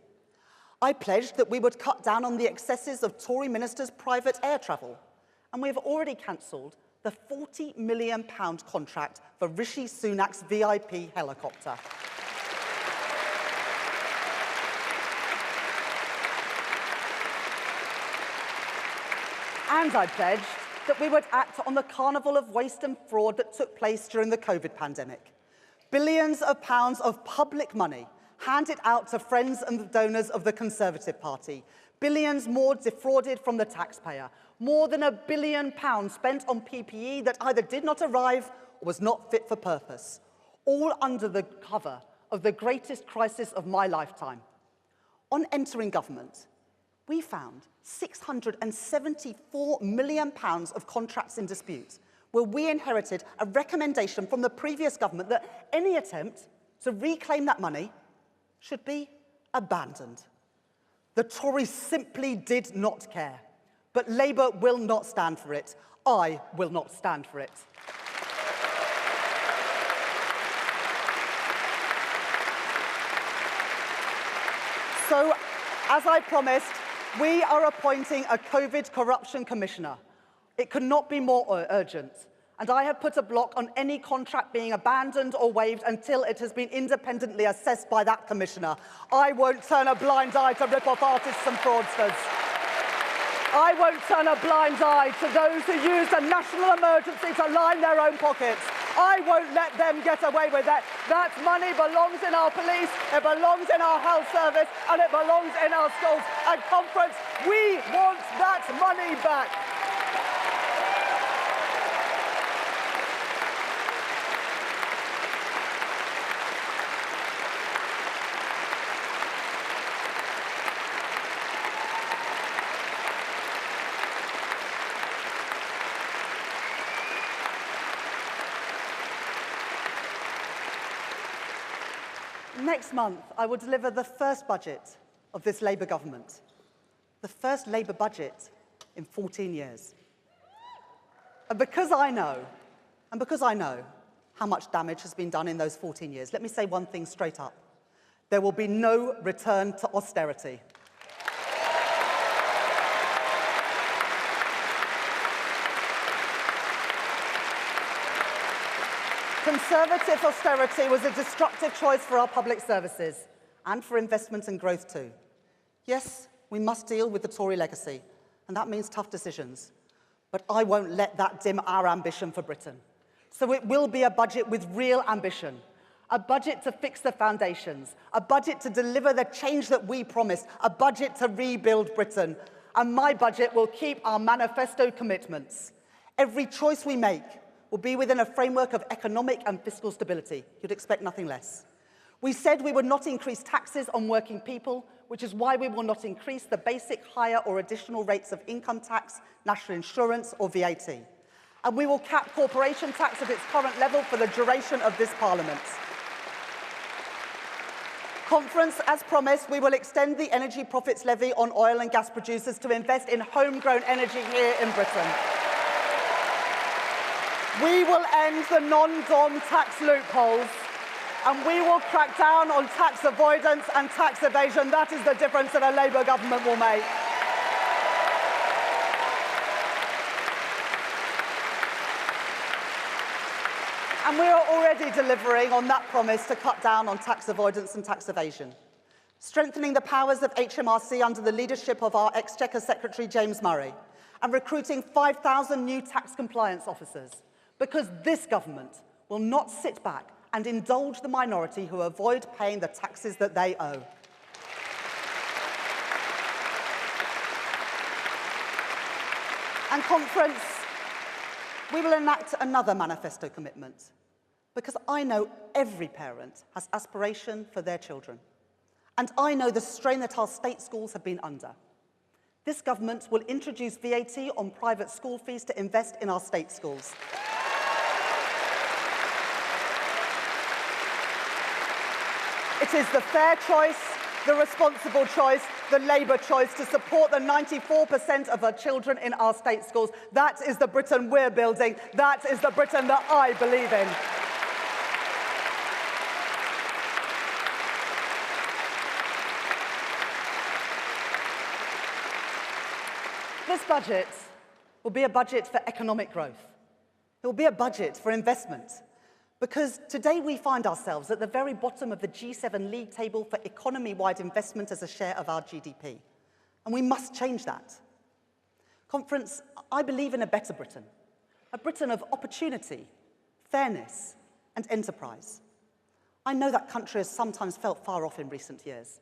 I pledged that we would cut down on the excesses of Tory ministers' private air travel, and we have already cancelled the £40 million contract for Rishi Sunak's VIP helicopter. And I pledged that we would act on the carnival of waste and fraud that took place during the COVID pandemic. Billions of pounds of public money handed out to friends and donors of the Conservative Party. Billions more defrauded from the taxpayer. More than £1 billion spent on PPE that either did not arrive or was not fit for purpose. All under the cover of the greatest crisis of my lifetime. On entering government, we found £674 million of contracts in dispute, where we inherited a recommendation from the previous government that any attempt to reclaim that money should be abandoned. The Tories simply did not care, but Labour will not stand for it. I will not stand for it. So, as I promised, we are appointing a COVID corruption commissioner. It could not be more urgent. And I have put a block on any contract being abandoned or waived until it has been independently assessed by that commissioner. I won't turn a blind eye to rip-off artists and fraudsters. I won't turn a blind eye to those who use a national emergency to line their own pockets. I won't let them get away with that. That money belongs in our police, it belongs in our health service, and it belongs in our schools. At conference, we want that money back. Next month, I will deliver the first budget of this Labour government, the first Labour budget in 14 years. And because I know how much damage has been done in those 14 years, let me say one thing straight up. There will be no return to austerity. Conservative austerity was a destructive choice for our public services and for investment and growth too. Yes, we must deal with the Tory legacy, and that means tough decisions. But I won't let that dim our ambition for Britain. So it will be a budget with real ambition, a budget to fix the foundations, a budget to deliver the change that we promised, a budget to rebuild Britain. And my budget will keep our manifesto commitments. Every choice we make will be within a framework of economic and fiscal stability. You'd expect nothing less. We said we would not increase taxes on working people, which is why we will not increase the basic, higher or additional rates of income tax, national insurance or VAT. And we will cap corporation tax at its current level for the duration of this Parliament. Conference, as promised, we will extend the energy profits levy on oil and gas producers to invest in homegrown energy here in Britain. We will end the non-dom tax loopholes, and we will crack down on tax avoidance and tax evasion. That is the difference that a Labour government will make. And we are already delivering on that promise to cut down on tax avoidance and tax evasion, strengthening the powers of HMRC under the leadership of our Exchequer Secretary James Murray, and recruiting 5,000 new tax compliance officers. Because this government will not sit back and indulge the minority who avoid paying the taxes that they owe. And Conference, we will enact another manifesto commitment, because I know every parent has aspiration for their children. And I know the strain that our state schools have been under. This government will introduce VAT on private school fees to invest in our state schools. It is the fair choice, the responsible choice, the Labour choice to support the 94% of our children in our state schools. That is the Britain we're building. That is the Britain that I believe in. This budget will be a budget for economic growth. It will be a budget for investment. Because today we find ourselves at the very bottom of the G7 league table for economy-wide investment as a share of our GDP. And we must change that. Conference, I believe in a better Britain. A Britain of opportunity, fairness, and enterprise. I know that country has sometimes felt far off in recent years,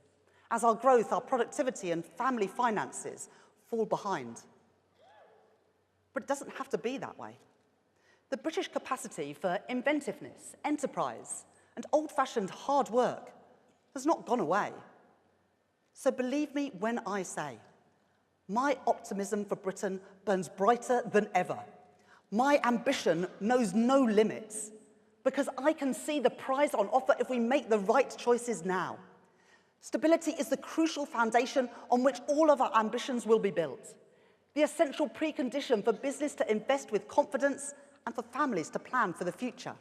as our growth, our productivity, and family finances fall behind. But it doesn't have to be that way. The British capacity for inventiveness, enterprise, and old-fashioned hard work has not gone away. So believe me when I say, my optimism for Britain burns brighter than ever. My ambition knows no limits, because I can see the prize on offer if we make the right choices now. Stability is the crucial foundation on which all of our ambitions will be built, the essential precondition for business to invest with confidence and for families to plan for the future.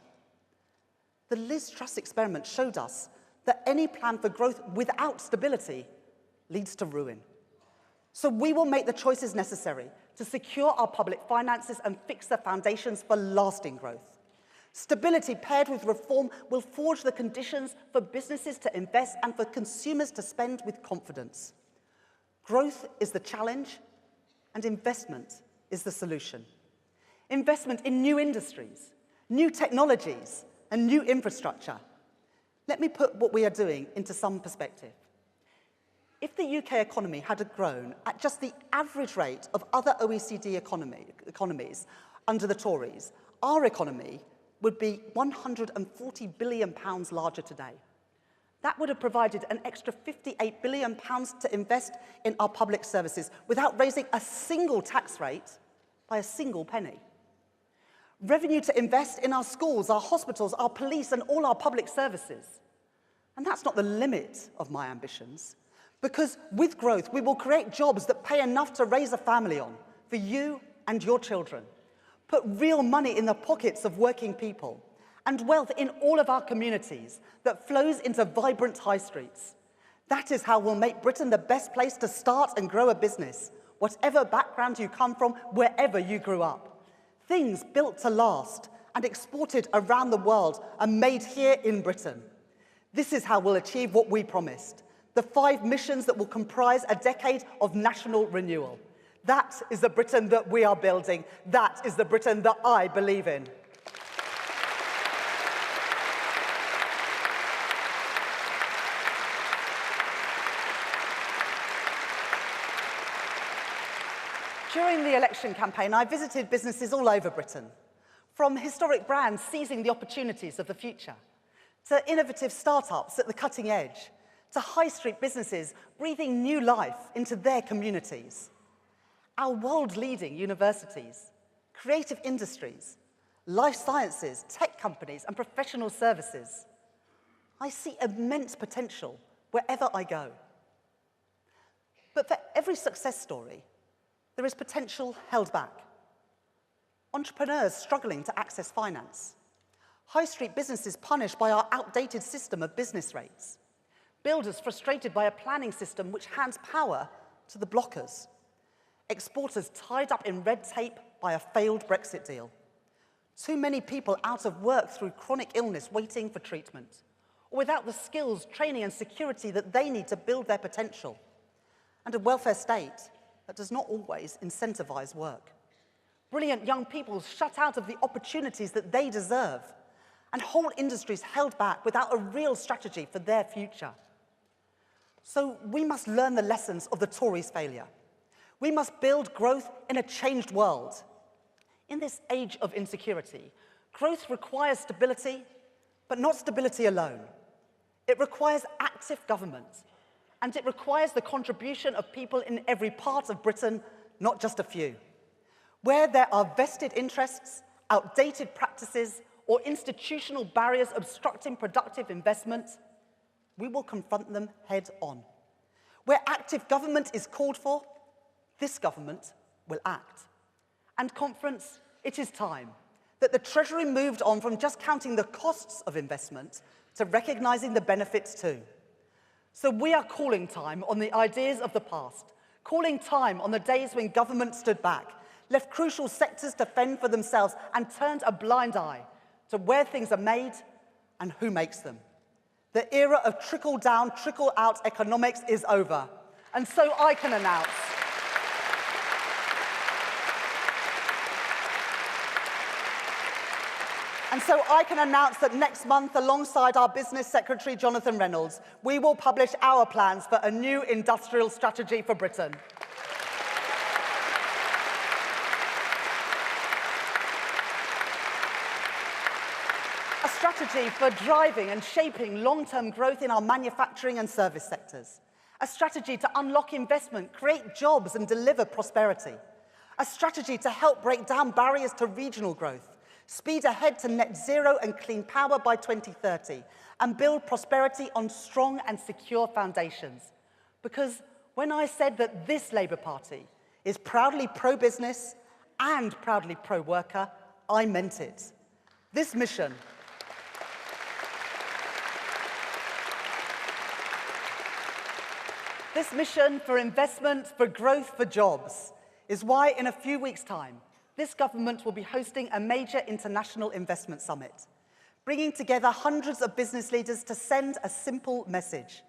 The Liz Truss experiment showed us that any plan for growth without stability leads to ruin. So we will make the choices necessary to secure our public finances and fix the foundations for lasting growth. Stability paired with reform will forge the conditions for businesses to invest and for consumers to spend with confidence. Growth is the challenge, and investment is the solution. Investment in new industries, new technologies, and new infrastructure. Let me put what we are doing into some perspective. If the UK economy had grown at just the average rate of other OECD economies under the Tories, our economy would be £140 billion larger today. That would have provided an extra £58 billion to invest in our public services without raising a single tax rate by a single penny. Revenue to invest in our schools, our hospitals, our police, and all our public services. And that's not the limit of my ambitions, because with growth, we will create jobs that pay enough to raise a family on, for you and your children. Put real money in the pockets of working people, and wealth in all of our communities that flows into vibrant high streets. That is how we'll make Britain the best place to start and grow a business, whatever background you come from, wherever you grew up. Things built to last and exported around the world are made here in Britain. This is how we'll achieve what we promised, the 5 missions that will comprise a decade of national renewal. That is the Britain that we are building. That is the Britain that I believe in. During the election campaign, I visited businesses all over Britain, from historic brands seizing the opportunities of the future, to innovative startups at the cutting edge, to high street businesses breathing new life into their communities. Our world-leading universities, creative industries, life sciences, tech companies, and professional services. I see immense potential wherever I go. But for every success story, there is potential held back. Entrepreneurs struggling to access finance. High street businesses punished by our outdated system of business rates. Builders frustrated by a planning system which hands power to the blockers. Exporters tied up in red tape by a failed Brexit deal. Too many people out of work through chronic illness waiting for treatment, or without the skills, training and security that they need to build their potential. And a welfare state that does not always incentivise work. Brilliant young people shut out of the opportunities that they deserve, and whole industries held back without a real strategy for their future. So we must learn the lessons of the Tories' failure. We must build growth in a changed world. In this age of insecurity, growth requires stability, but not stability alone. It requires active government, and it requires the contribution of people in every part of Britain, not just a few. Where there are vested interests, outdated practices, or institutional barriers obstructing productive investment, we will confront them head on. Where active government is called for, this government will act. And conference, it is time that the Treasury moved on from just counting the costs of investment to recognising the benefits too. So we are calling time on the ideas of the past, calling time on the days when government stood back, left crucial sectors to fend for themselves and turned a blind eye to where things are made and who makes them. The era of trickle-down, trickle-out economics is over. And so I can announce that next month, alongside our Business Secretary, Jonathan Reynolds, we will publish our plans for a new industrial strategy for Britain. A strategy for driving and shaping long-term growth in our manufacturing and service sectors. A strategy to unlock investment, create jobs and deliver prosperity. A strategy to help break down barriers to regional growth, speed ahead to net zero and clean power by 2030, and build prosperity on strong and secure foundations. Because when I said that this Labour Party is proudly pro-business and proudly pro-worker, I meant it. This mission for investment, for growth, for jobs, is why in a few weeks' time, this government will be hosting a major international investment summit, bringing together hundreds of business leaders to send a simple message,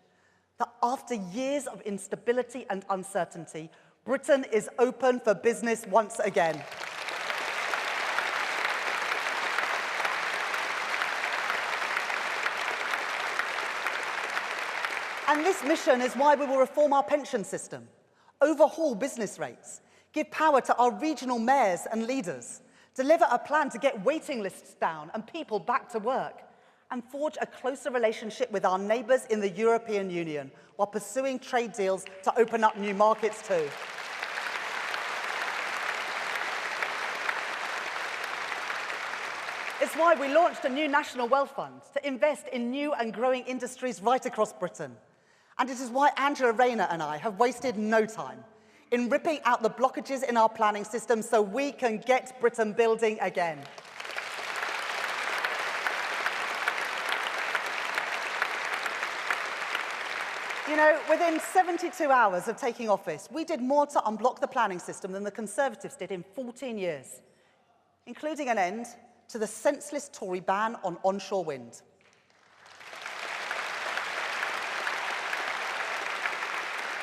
that after years of instability and uncertainty, Britain is open for business once again. And this mission is why we will reform our pension system, overhaul business rates, give power to our regional mayors and leaders, deliver a plan to get waiting lists down and people back to work, and forge a closer relationship with our neighbours in the European Union while pursuing trade deals to open up new markets too. It's why we launched a new National Wealth Fund to invest in new and growing industries right across Britain. And it is why Angela Rayner and I have wasted no time in ripping out the blockages in our planning system so we can get Britain building again. You know, within 72 hours of taking office, we did more to unblock the planning system than the Conservatives did in 14 years, including an end to the senseless Tory ban on onshore wind.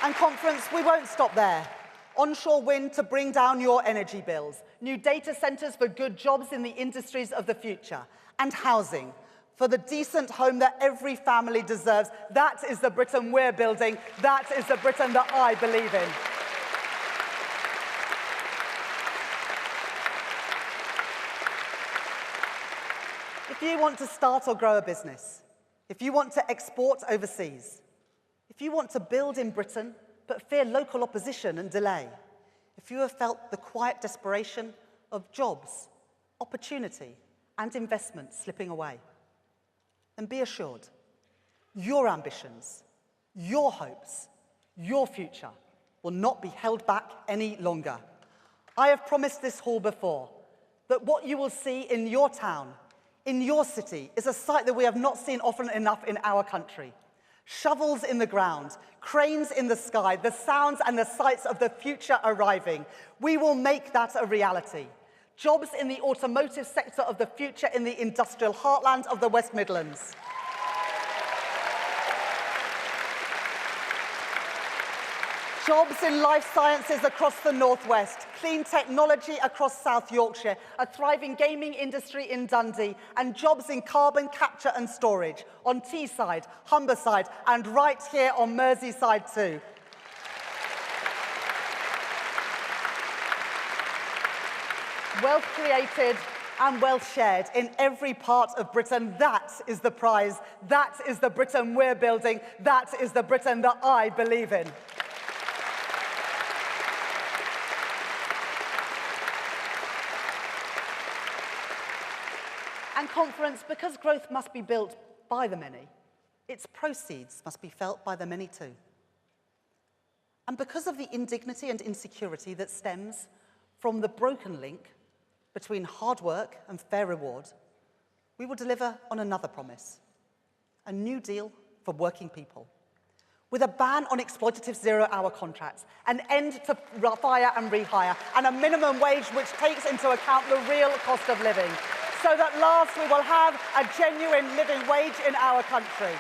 And conference, we won't stop there. Onshore wind to bring down your energy bills, new data centres for good jobs in the industries of the future, and housing for the decent home that every family deserves. That is the Britain we're building. That is the Britain that I believe in. If you want to start or grow a business, if you want to export overseas, if you want to build in Britain but fear local opposition and delay, if you have felt the quiet desperation of jobs, opportunity and investment slipping away, then be assured, your ambitions, your hopes, your future will not be held back any longer. I have promised this hall before that what you will see in your town, in your city, is a sight that we have not seen often enough in our country. Shovels in the ground, cranes in the sky, the sounds and the sights of the future arriving. We will make that a reality. Jobs in the automotive sector of the future in the industrial heartland of the West Midlands. Jobs in life sciences across the Northwest, clean technology across South Yorkshire, a thriving gaming industry in Dundee, and jobs in carbon capture and storage on Teesside, Humberside, and right here on Merseyside too. Wealth created and wealth shared in every part of Britain. That is the prize. That is the Britain we're building. That is the Britain that I believe in. And conference, because growth must be built by the many, its proceeds must be felt by the many too. And because of the indignity and insecurity that stems from the broken link between hard work and fair reward, we will deliver on another promise, a new deal for working people, with a ban on exploitative zero-hour contracts, an end to fire and rehire, and a minimum wage which takes into account the real cost of living, so that last we will have a genuine living wage in our country.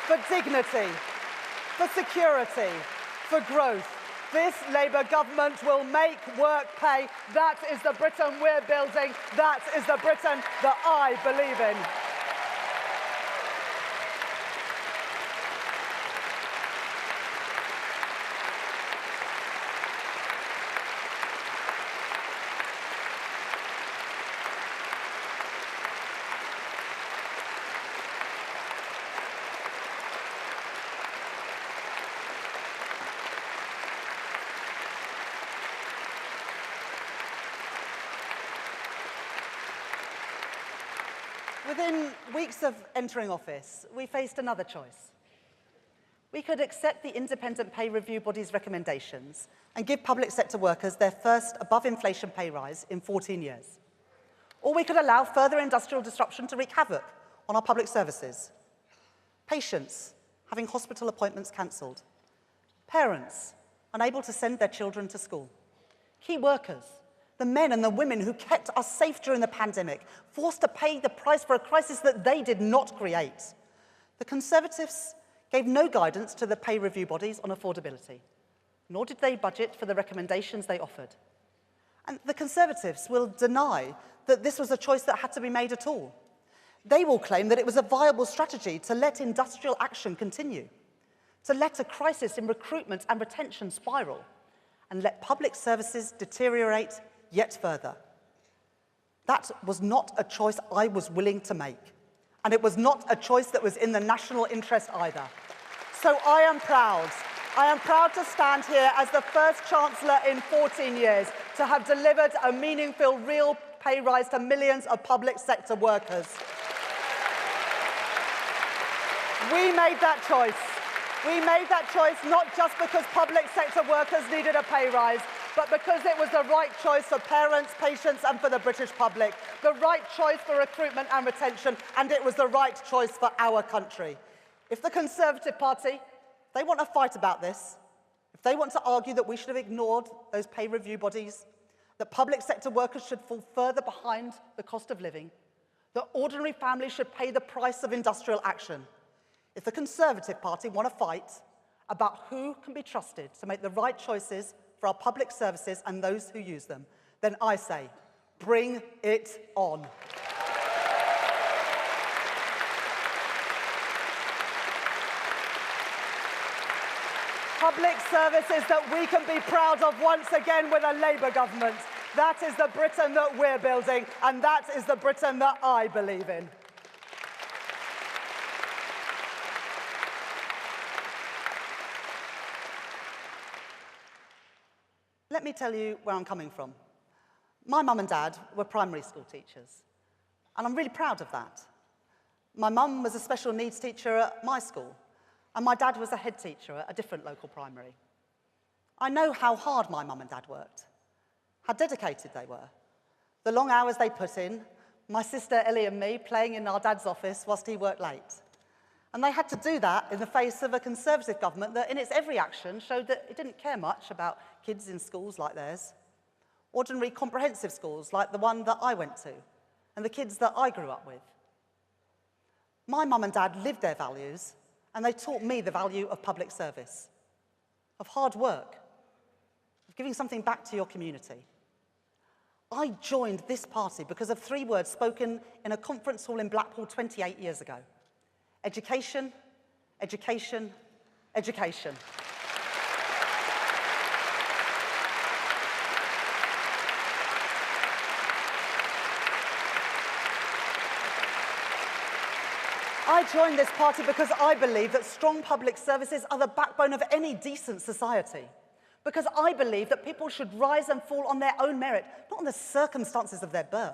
For dignity, for security, for growth, this Labour government will make work pay. That is the Britain we're building. That is the Britain that I believe in. Within weeks of entering office, we faced another choice. We could accept the independent pay review body's recommendations and give public sector workers their first above-inflation pay rise in 14 years. Or we could allow further industrial disruption to wreak havoc on our public services. Patients having hospital appointments cancelled. Parents unable to send their children to school. Key workers, the men and the women who kept us safe during the pandemic, forced to pay the price for a crisis that they did not create. The Conservatives gave no guidance to the pay review bodies on affordability, nor did they budget for the recommendations they offered. And the Conservatives will deny that this was a choice that had to be made at all. They will claim that it was a viable strategy to let industrial action continue, to let a crisis in recruitment and retention spiral, and let public services deteriorate yet further. That was not a choice I was willing to make, and it was not a choice that was in the national interest either. So I am proud to stand here as the first Chancellor in 14 years to have delivered a meaningful, real pay rise to millions of public sector workers. We made that choice. We made that choice not just because public sector workers needed a pay rise, but because it was the right choice for parents, patients, and for the British public, the right choice for recruitment and retention, and it was the right choice for our country. If the Conservative Party, they want to fight about this, if they want to argue that we should have ignored those pay review bodies, that public sector workers should fall further behind the cost of living, that ordinary families should pay the price of industrial action, if the Conservative Party want to fight about who can be trusted to make the right choices for our public services and those who use them, then I say, bring it on. Public services that we can be proud of once again with a Labour government. That is the Britain that we're building, and that is the Britain that I believe in. Let me tell you where I'm coming from. My mum and dad were primary school teachers, and I'm really proud of that. My mum was a special needs teacher at my school, and my dad was a head teacher at a different local primary. I know how hard my mum and dad worked, how dedicated they were, the long hours they put in, my sister Ellie and me playing in our dad's office whilst he worked late. And they had to do that in the face of a Conservative government that in its every action showed that it didn't care much about kids in schools like theirs, ordinary comprehensive schools like the one that I went to, and the kids that I grew up with. My mum and dad lived their values, and they taught me the value of public service, of hard work, of giving something back to your community. I joined this party because of 3 words spoken in a conference hall in Blackpool 28 years ago. Education, education, education. I joined this party because I believe that strong public services are the backbone of any decent society. Because I believe that people should rise and fall on their own merit, not on the circumstances of their birth.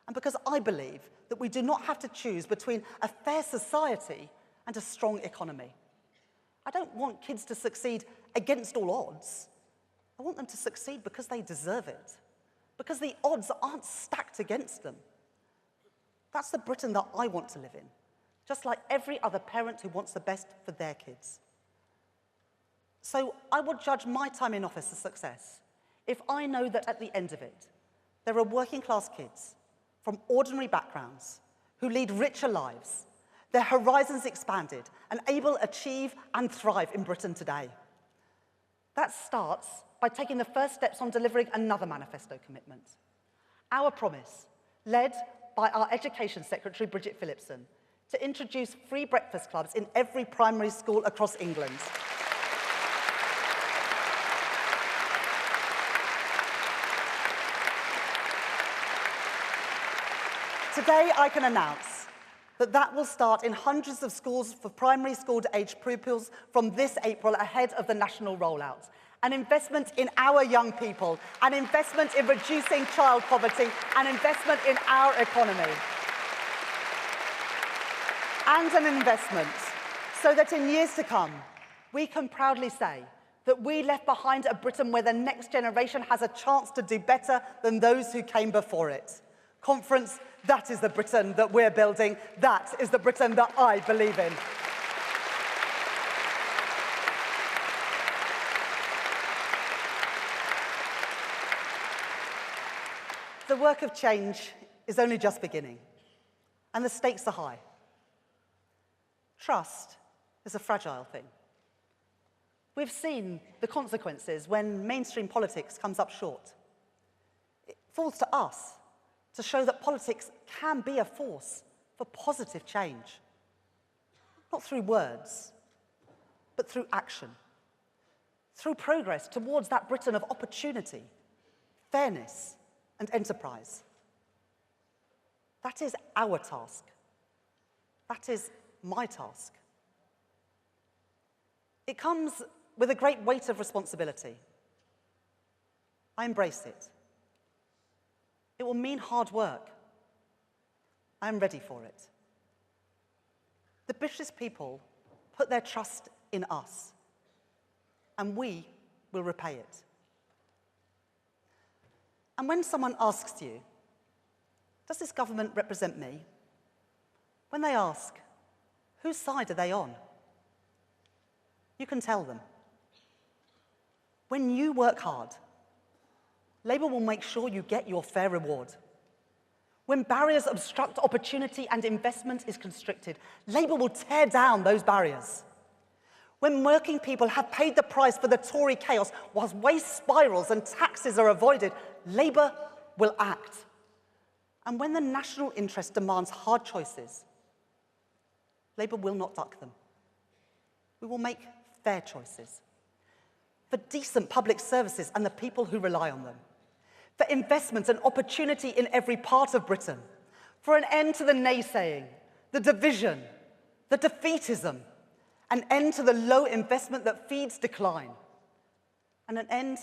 And because I believe that we do not have to choose between a fair society and a strong economy. I don't want kids to succeed against all odds. I want them to succeed because they deserve it, because the odds aren't stacked against them. That's the Britain that I want to live in, just like every other parent who wants the best for their kids. So I will judge my time in office a success if I know that at the end of it, there are working class kids from ordinary backgrounds who lead richer lives, their horizons expanded, and able to achieve and thrive in Britain today. That starts by taking the first steps on delivering another manifesto commitment. Our promise, led by our Education Secretary, Bridget Phillipson, to introduce free breakfast clubs in every primary school across England. Today, I can announce that that will start in hundreds of schools for primary school-aged pupils from this April ahead of the national rollout. An investment in our young people, an investment in reducing child poverty, an investment in our economy. and an investment, so that in years to come, we can proudly say that we left behind a Britain where the next generation has a chance to do better than those who came before it. Conference, that is the Britain that we're building. That is the Britain that I believe in. The work of change is only just beginning, and the stakes are high. Trust is a fragile thing. We've seen the consequences when mainstream politics comes up short. It falls to us to show that politics can be a force for positive change, not through words, but through action, through progress towards that Britain of opportunity, fairness, and enterprise. That is our task. That is my task. It comes with a great weight of responsibility. I embrace it. It will mean hard work. I am ready for it. The British people put their trust in us, and we will repay it. And when someone asks you, does this government represent me? When they ask, whose side are they on? You can tell them. When you work hard, Labour will make sure you get your fair reward. When barriers obstruct opportunity and investment is constricted, Labour will tear down those barriers. When working people have paid the price for the Tory chaos whilst waste spirals and taxes are avoided, Labour will act. And when the national interest demands hard choices, Labour will not duck them. We will make fair choices for decent public services and the people who rely on them, for investment and opportunity in every part of Britain, for an end to the naysaying, the division, the defeatism, an end to the low investment that feeds decline, and an end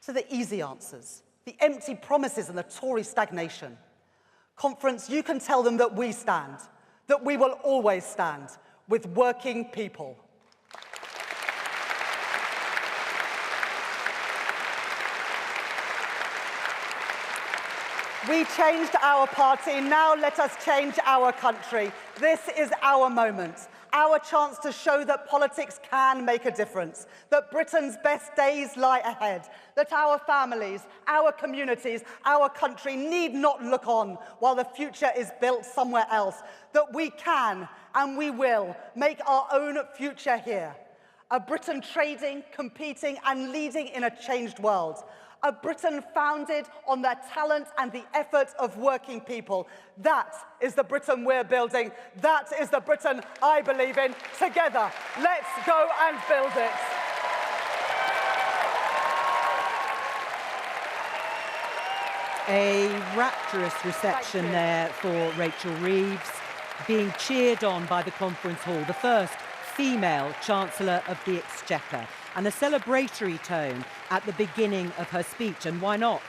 to the easy answers, the empty promises and the Tory stagnation. Conference, you can tell them that we stand, that we will always stand with working people. We changed our party, now let us change our country. This is our moment, our chance to show that politics can make a difference, that Britain's best days lie ahead, that our families, our communities, our country need not look on while the future is built somewhere else, that we can and we will make our own future here. A Britain trading, competing and leading in a changed world. A Britain founded on the talent and the effort of working people. That is the Britain we're building. That is the Britain I believe in. Together, let's go and build it. A rapturous reception there for Rachel Reeves, being cheered on by the conference hall, the first female Chancellor of the Exchequer, and a celebratory tone at the beginning of her speech. And why not?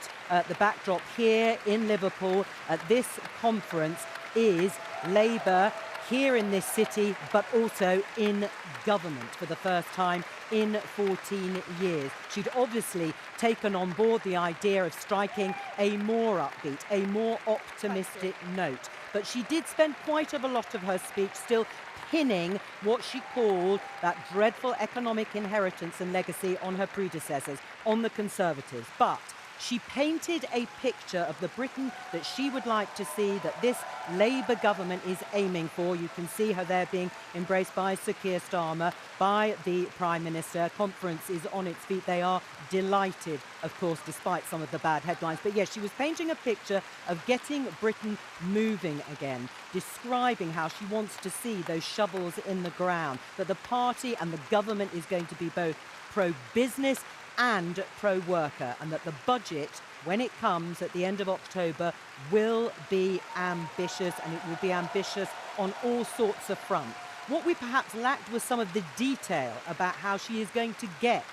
The backdrop here in Liverpool at this conference is Labour here in this city, but also in government for the first time in 14 years. She'd obviously taken on board the idea of striking a more upbeat, a more optimistic note. But she did spend quite a lot of her speech still pinning what she called that dreadful economic inheritance and legacy on her predecessors, on the Conservatives. But she painted a picture of the Britain that she would like to see, that this Labour government is aiming for. You can see her there being embraced by Sir Keir Starmer, by the Prime Minister. Conference is on its feet. They are delighted, of course, despite some of the bad headlines. But yes, she was painting a picture of getting Britain moving again, describing how she wants to see those shovels in the ground, that the party and the government is going to be both pro-business and pro-worker, and that the budget, when it comes at the end of October, will be ambitious, and it will be ambitious on all sorts of fronts. What we perhaps lacked was some of the detail about how she is going to get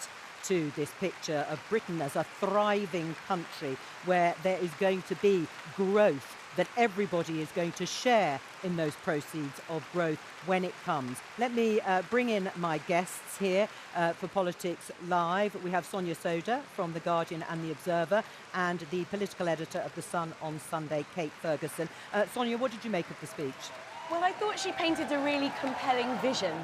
to this picture of Britain as a thriving country where there is going to be growth that everybody is going to share in those proceeds of growth when it comes. Let me bring in my guests here for Politics Live. We have Sonia Soda from The Guardian and The Observer, and the political editor of The Sun on Sunday, Kate Ferguson. Sonia, what did you make of the speech? Well, I thought she painted a really compelling vision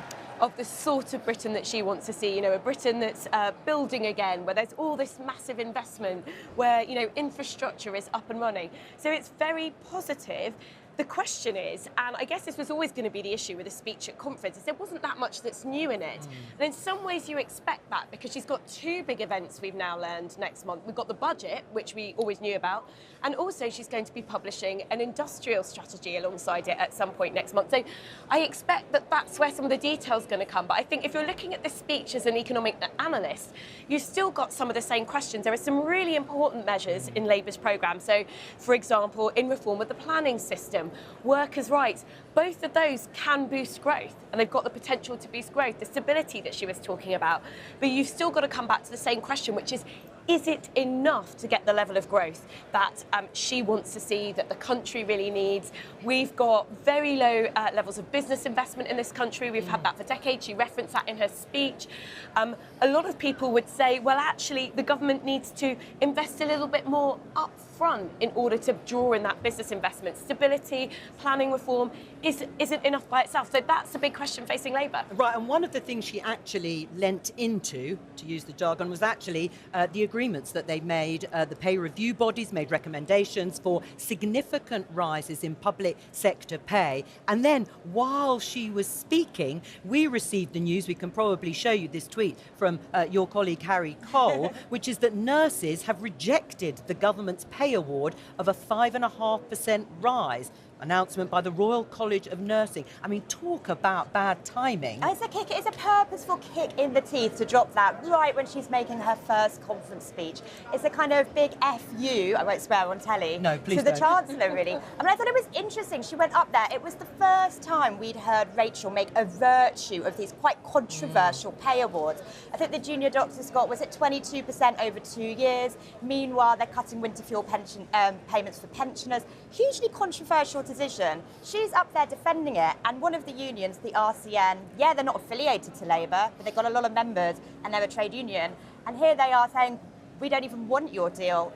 of the sort of Britain that she wants to see, you know, a Britain that's building again, where there's all this massive investment, where, you know, infrastructure is up and running. So it's very positive. The question is, and I guess this was always going to be the issue with the speech at conference, is there wasn't that much that's new in it. And in some ways you expect that, because she's got two big events we've now learned next month. We've got the budget, which we always knew about, and also she's going to be publishing an industrial strategy alongside it at some point next month. So I expect that that's where some of the details are going to come. But I think if you're looking at this speech as an economic analyst, you've still got some of the same questions. There are some really important measures in Labour's programme. So, for example, in reform of the planning system, workers' rights, both of those can boost growth, and they've got the potential to boost growth, the stability that she was talking about. But you've still got to come back to the same question, which is it enough to get the level of growth that she wants to see, that the country really needs? We've got very low levels of business investment in this country. We've had that for decades. She referenced that in her speech. A lot of people would say, well, actually, the government needs to invest a little bit more up front in order to draw in that business investment. Stability, planning reform isn't enough by itself. So that's the big question facing Labour. Right, and one of the things she actually lent into, to use the jargon, was actually the agreements that they made. The pay review bodies made recommendations for significant rises in public sector pay. And then, while she was speaking, we received the news, we can probably show you this tweet from your colleague Harry Cole, which is that nurses have rejected the government's pay award of a 5.5% rise. Announcement by the Royal College of Nursing. I mean, talk about bad timing. It's a kick. It's a purposeful kick in the teeth to drop that right when she's making her first conference speech. It's a kind of big FU, I won't swear on telly, no, please to the don't. Chancellor, really. I mean, I thought it was interesting. She went up there. It was the first time we'd heard Rachel make a virtue of these quite controversial pay awards. I think the junior doctors got, was it 22% over 2 years? Meanwhile, they're cutting winter fuel pension payments for pensioners. Hugely controversial decision. She's up there defending it, and one of the unions, the RCN, yeah, they're not affiliated to Labour, but they've got a lot of members and they're a trade union, and here they are saying, we don't even want your deal,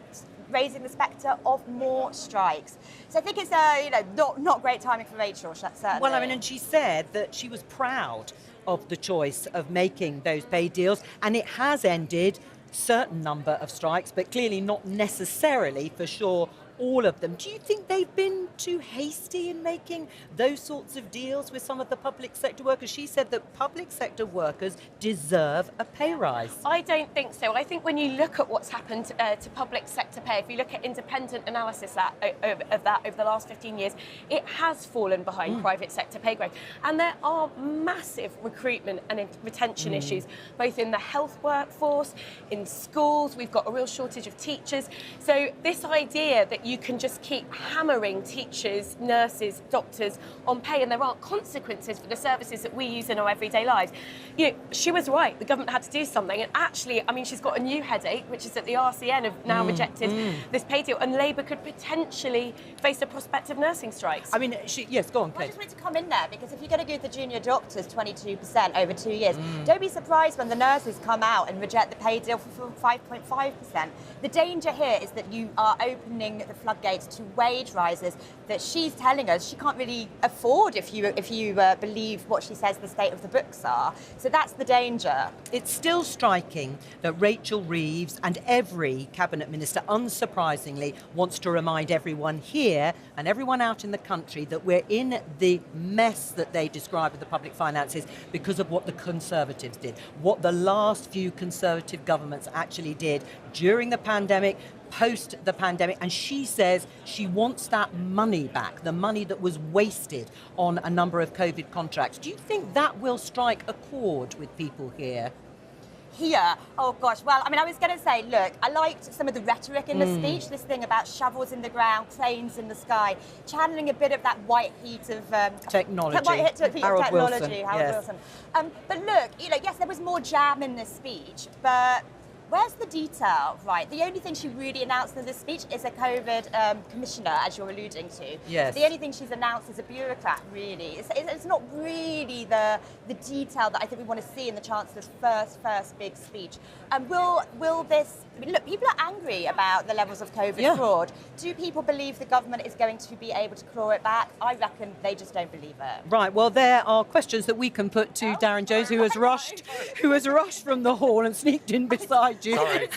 raising the spectre of more strikes. So I think it's not great timing for Rachel, certainly. Well, I mean, and she said that she was proud of the choice of making those pay deals, and it has ended certain number of strikes, but clearly not necessarily, for sure, all of them. Do you think they've been too hasty in making those sorts of deals with some of the public sector workers? She said that public sector workers deserve a pay rise. I don't think so. I think when you look at what's happened to public sector pay, if you look at independent analysis of that over the last 15 years, it has fallen behind private sector pay growth. And there are massive recruitment and retention issues, both in the health workforce, in schools. We've got a real shortage of teachers. So this idea that you can just keep hammering teachers, nurses, doctors on pay, and there aren't consequences for the services that we use in our everyday lives. You know, she was right. The government had to do something. And actually, I mean, she's got a new headache, which is that the RCN have now rejected this pay deal, and Labour could potentially face a prospect of nursing strikes. I mean, yes, go on, Kate. I just wanted to come in there, because if you're going to give the junior doctors 22% over 2 years, don't be surprised when the nurses come out and reject the pay deal for 5.5%. The danger here is that you are opening the floodgates to wage rises that she's telling us she can't really afford if you believe what she says the state of the books are. So that's the danger. It's still striking that Rachel Reeves and every cabinet minister, unsurprisingly, wants to remind everyone here and everyone out in the country that we're in the mess that they describe of the public finances because of what the Conservatives did, what the last few Conservative governments actually did during the pandemic, post the pandemic, and she says she wants that money back, the money that was wasted on a number of COVID contracts. Do you think that will strike a chord with people here? Here, oh gosh, well, I mean, I was going to say, look, I liked some of the rhetoric in the speech, this thing about shovels in the ground, cranes in the sky, channeling a bit of that white heat of technology. Harold Wilson. Wilson. But look, yes, there was more jam in this speech, but Where's the detail? Right, the only thing she really announced in this speech is a COVID commissioner, as you're alluding to. Yes. So the only thing she's announced is a bureaucrat, really. It's not really the detail that I think we want to see in the Chancellor's first big speech. Will this... I mean, look, people are angry about the levels of COVID fraud. Do people believe the government is going to be able to claw it back? I reckon they just don't believe it. Right, well, there are questions that we can put to Darren Jones, who has rushed from the hall and sneaked in beside you. Sorry.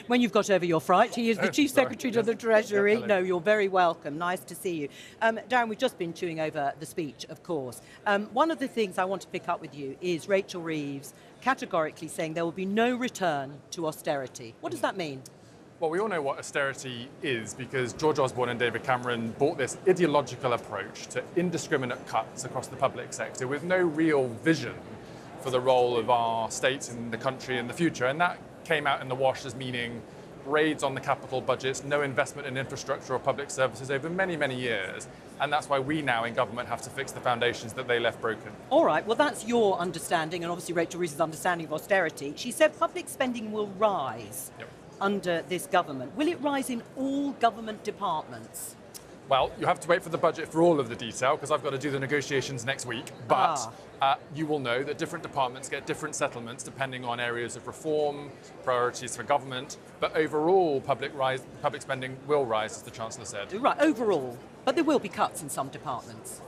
When you've got over your fright, he is the Chief Secretary to the Treasury. No, you're very welcome. Nice to see you. Darren, we've just been chewing over the speech, of course. One of the things I want to pick up with you is Rachel Reeves categorically saying there will be no return to austerity. What does that mean? Well, we all know what austerity is because George Osborne and David Cameron brought this ideological approach to indiscriminate cuts across the public sector with no real vision for the role of our state in the country in the future. And that came out in the wash as meaning raids on the capital budgets, no investment in infrastructure or public services over many, many years. And that's why we now in government have to fix the foundations that they left broken. All right, well, that's your understanding, and obviously Rachel Reeves' understanding of austerity. She said public spending will rise under this government. Will it rise in all government departments? Well, you have to wait for the budget for all of the detail because I've got to do the negotiations next week. But you will know that different departments get different settlements depending on areas of reform, priorities for government. But overall, public spending will rise, as the Chancellor said. Right, overall. But there will be cuts in some departments.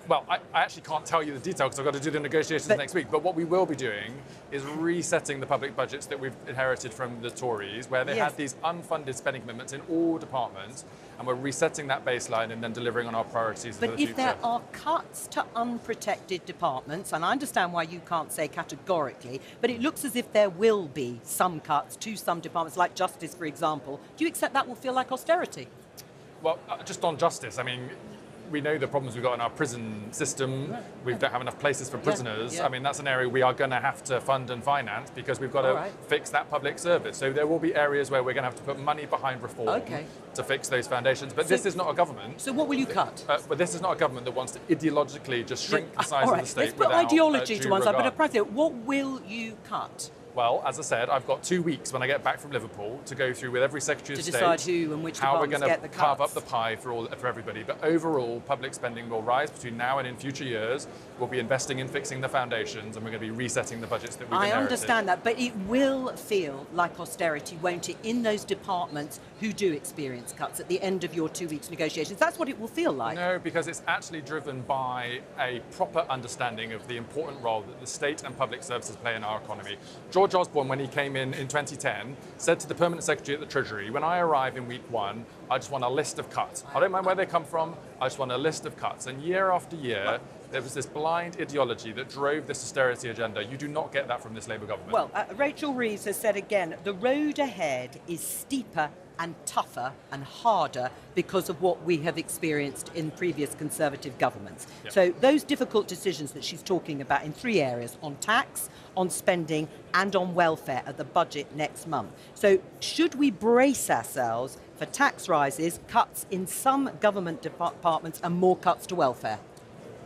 Well, I actually can't tell you the detail because I've got to do the negotiations next week. But what we will be doing is resetting the public budgets that we've inherited from the Tories, where they had these unfunded spending commitments in all departments. And we're resetting that baseline and then delivering on our priorities for the future. But if there are cuts to unprotected departments, and I understand why you can't say categorically, but it looks as if there will be some cuts to some departments, like justice, for example. Do you accept that will feel like austerity? Well, just on justice, I mean, we know the problems we've got in our prison system. We don't have enough places for prisoners. I mean, that's an area we are going to have to fund and finance because we've got to fix that public service. So there will be areas where we're going to have to put money behind reform to fix those foundations. But this is not a government. So what will you cut? But this is not a government that wants to ideologically just shrink the size of the state. Let's put ideology to one side, but appropriately, what will you cut? Well, as I said, I've got 2 weeks when I get back from Liverpool to go through with every Secretary of State to decide who and which how we're departments going get the to cuts. carve up the pie for everybody. But overall, public spending will rise between now and in future years. We'll be investing in fixing the foundations, and we're going to be resetting the budgets that we've inherited. I understand that, but it will feel like austerity, won't it, in those departments who do experience cuts at the end of your 2 weeks negotiations? That's what it will feel like. No, because it's actually driven by a proper understanding of the important role that the state and public services play in our economy. George Osborne, when he came in 2010, said to the Permanent Secretary at the Treasury, when I arrive in week 1, I just want a list of cuts. I don't mind where they come from, I just want a list of cuts. And year after year, there was this blind ideology that drove this austerity agenda. You do not get that from this Labour government. Well, Rachel Reeves has said again, the road ahead is steeper and tougher and harder because of what we have experienced in previous Conservative governments. So those difficult decisions that she's talking about in 3 areas, on tax, on spending and on welfare at the budget next month. So should we brace ourselves for tax rises, cuts in some government departments and more cuts to welfare?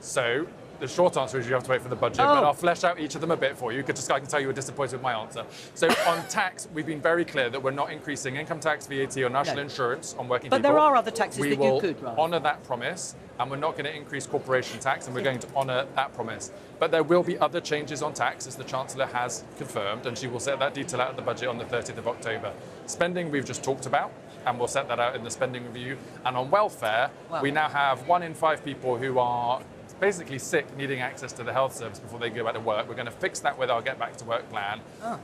So the short answer is you have to wait for the budget, but I'll flesh out each of them a bit for you, because I can tell you were disappointed with my answer. So on tax, we've been very clear that we're not increasing income tax, VAT or national insurance on working people. But there are other taxes that you could rise. We will honour that promise, and we're not going to increase corporation tax, and we're going to honour that promise. But there will be other changes on tax, as the Chancellor has confirmed, and she will set that detail out of the budget on the 30th of October. Spending we've just talked about, and we'll set that out in the spending review. And on welfare, we now have 1 in 5 people who are basically sick, needing access to the health service before they go back to work. We're going to fix that with our Get Back to Work plan.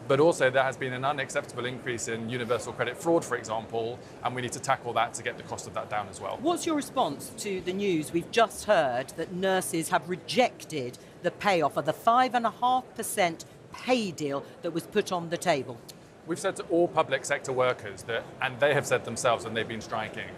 But also there has been an unacceptable increase in universal credit fraud, for example, and we need to tackle that to get the cost of that down as well. What's your response to the news we've just heard that nurses have rejected the pay offer, the 5.5% pay deal that was put on the table? We've said to all public sector workers that, and they have said themselves when they've been striking,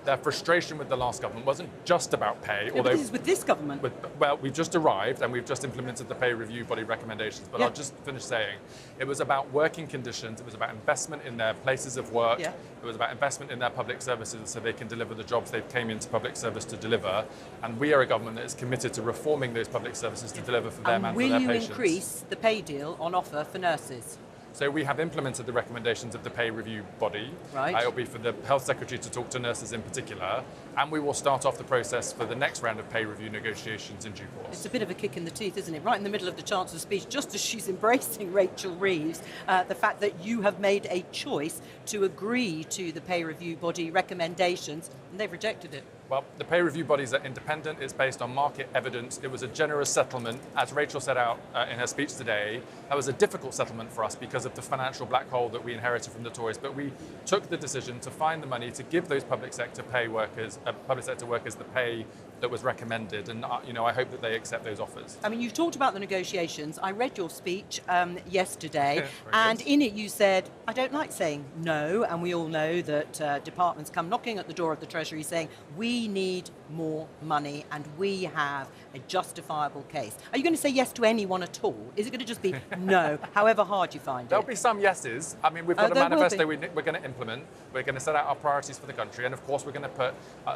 their frustration with the last government wasn't just about pay. Although this is with this government. Well, we've just arrived and we've just implemented the pay review body recommendations. But I'll just finish saying, it was about working conditions. It was about investment in their places of work. It was about investment in their public services so they can deliver the jobs they came into public service to deliver. And we are a government that is committed to reforming those public services to deliver for them and for their patients. Will you increase the pay deal on offer for nurses? So we have implemented the recommendations of the pay review body. Right. It'll be for the Health Secretary to talk to nurses in particular, and we will start off the process for the next round of pay review negotiations in due course. It's a bit of a kick in the teeth, isn't it? Right in the middle of the Chancellor's speech, just as she's embracing Rachel Reeves, the fact that you have made a choice to agree to the pay review body recommendations, and they've rejected it. Well, the pay review bodies are independent. It's based on market evidence. It was a generous settlement. As Rachel set out in her speech today, that was a difficult settlement for us because of the financial black hole that we inherited from the Tories. But we took the decision to find the money to give those public sector workers the pay that was recommended. And I hope that they accept those offers. I mean, you've talked about the negotiations. I read your speech yesterday, Very and good. in it you said, I don't like saying no, and we all know that departments come knocking at the door of the Treasury saying, we need more money and we have a justifiable case. Are you going to say yes to anyone at all? Is it going to just be no, however hard you find There'll it? be some yeses. I mean, we've got a there will manifesto be. we're going to implement. We're going to set out our priorities for the country, and of course we're going to put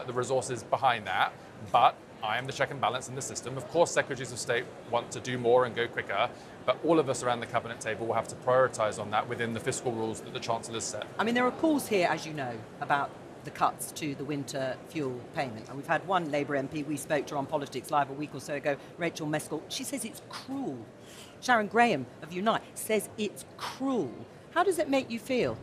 the resources behind that. But I am the check and balance in the system. Of course, Secretaries of State want to do more and go quicker, but all of us around the Cabinet table will have to prioritise on that within the fiscal rules that the Chancellor's set. I mean, there are calls here, as you know, about the cuts to the winter fuel payment. And we've had one Labour MP, we spoke to her on Politics Live a week or so ago, Rachel Meskel. She says it's cruel. Sharon Graham of Unite says it's cruel. How does it make you feel?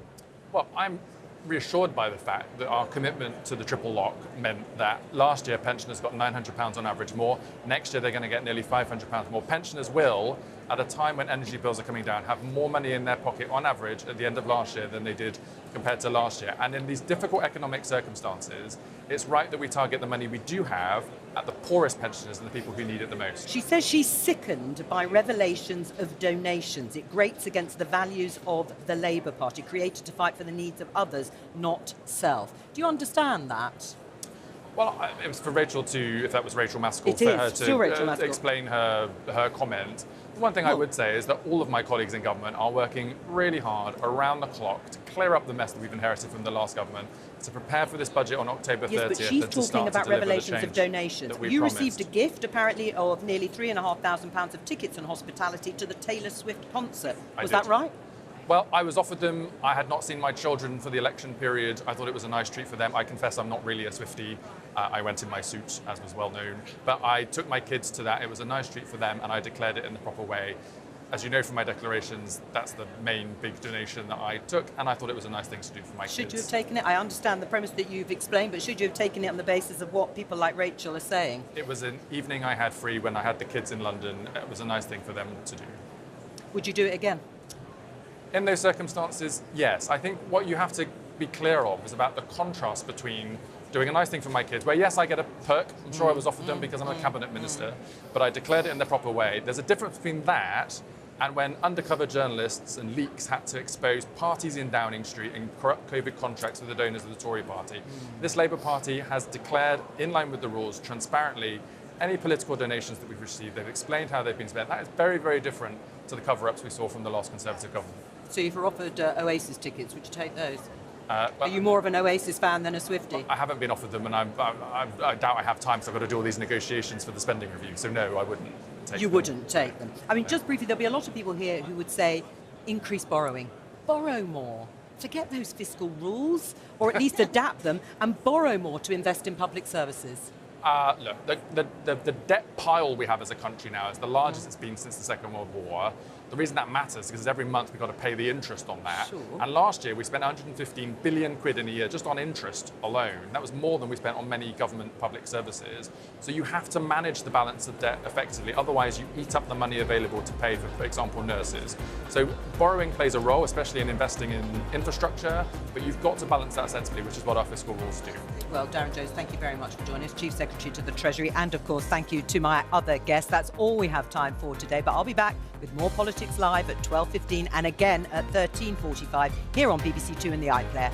Well, I'm reassured by the fact that our commitment to the triple lock meant that last year pensioners got £900 on average more. Next year they're going to get nearly £500 more. Pensioners will, at a time when energy bills are coming down, have more money in their pocket on average at the end of last year than they did compared to last year. And in these difficult economic circumstances, it's right that we target the money we do have at the poorest pensioners and the people who need it the most. She says she's sickened by revelations of donations. It grates against the values of the Labour Party, created to fight for the needs of others, not self. Do you understand that? Well, it was for Rachel to, if that was Rachel Maskell, It for is, her still Rachel to Maskell. explain her comment. The one thing I would say is that all of my colleagues in government are working really hard around the clock to clear up the mess that we've inherited from the last government, to prepare for this budget on October 30th. Yes, but she's and to talking start about to deliver the revelations of change donations. that we You promised. received a gift, apparently, of nearly £3,500 of tickets and hospitality to the Taylor Swift concert. Was that did. right? Well, I was offered them. I had not seen my children for the election period. I thought it was a nice treat for them. I confess I'm not really a Swiftie. I went in my suit, as was well known. But I took my kids to that. It was a nice treat for them, and I declared it in the proper way. As you know from my declarations, that's the main big donation that I took, and I thought it was a nice thing to do for my Should kids. you have taken it? I understand the premise that you've explained, but should you have taken it on the basis of what people like Rachel are saying? It was an evening I had free when I had the kids in London. It was a nice thing for them to do. Would you do it again? In those circumstances, yes. I think what you have to be clear of is about the contrast between doing a nice thing for my kids, where yes, I get a perk. I'm sure I was offered them because I'm a cabinet minister, but I declared it in the proper way. There's a difference between that and when undercover journalists and leaks had to expose parties in Downing Street and corrupt COVID contracts with the donors of the Tory party. This Labour Party has declared, in line with the rules, transparently, any political donations that we've received. They've explained how they've been spent. That is very, very different to the cover-ups we saw from the last Conservative government. So if you're offered Oasis tickets, would you take those? Well, Are you more of an Oasis fan than a Swiftie? I haven't been offered them, and I doubt I have time, so I've got to do all these negotiations for the spending review. So no, I wouldn't take You them. wouldn't take them. I mean, just briefly, there'll be a lot of people here who would say, increase borrowing. Borrow more. Forget those fiscal rules, or at least adapt them, and borrow more to invest in public services. Look, the debt pile we have as a country now is the largest it's been since the Second World War. The reason that matters is because every month we've got to pay the interest on that. Sure. And last year we spent 115 billion quid in a year just on interest alone. That was more than we spent on many government public services. So you have to manage the balance of debt effectively. Otherwise you eat up the money available to pay for example, nurses. So borrowing plays a role, especially in investing in infrastructure, but you've got to balance that sensibly, which is what our fiscal rules do. Well, Darren Jones, thank you very much for joining us, Chief Secretary to the Treasury, and of course, thank you to my other guests. That's all we have time for today, but I'll be back with more Politics Live at 12:15 and again at 13:45 here on BBC Two in the iPlayer.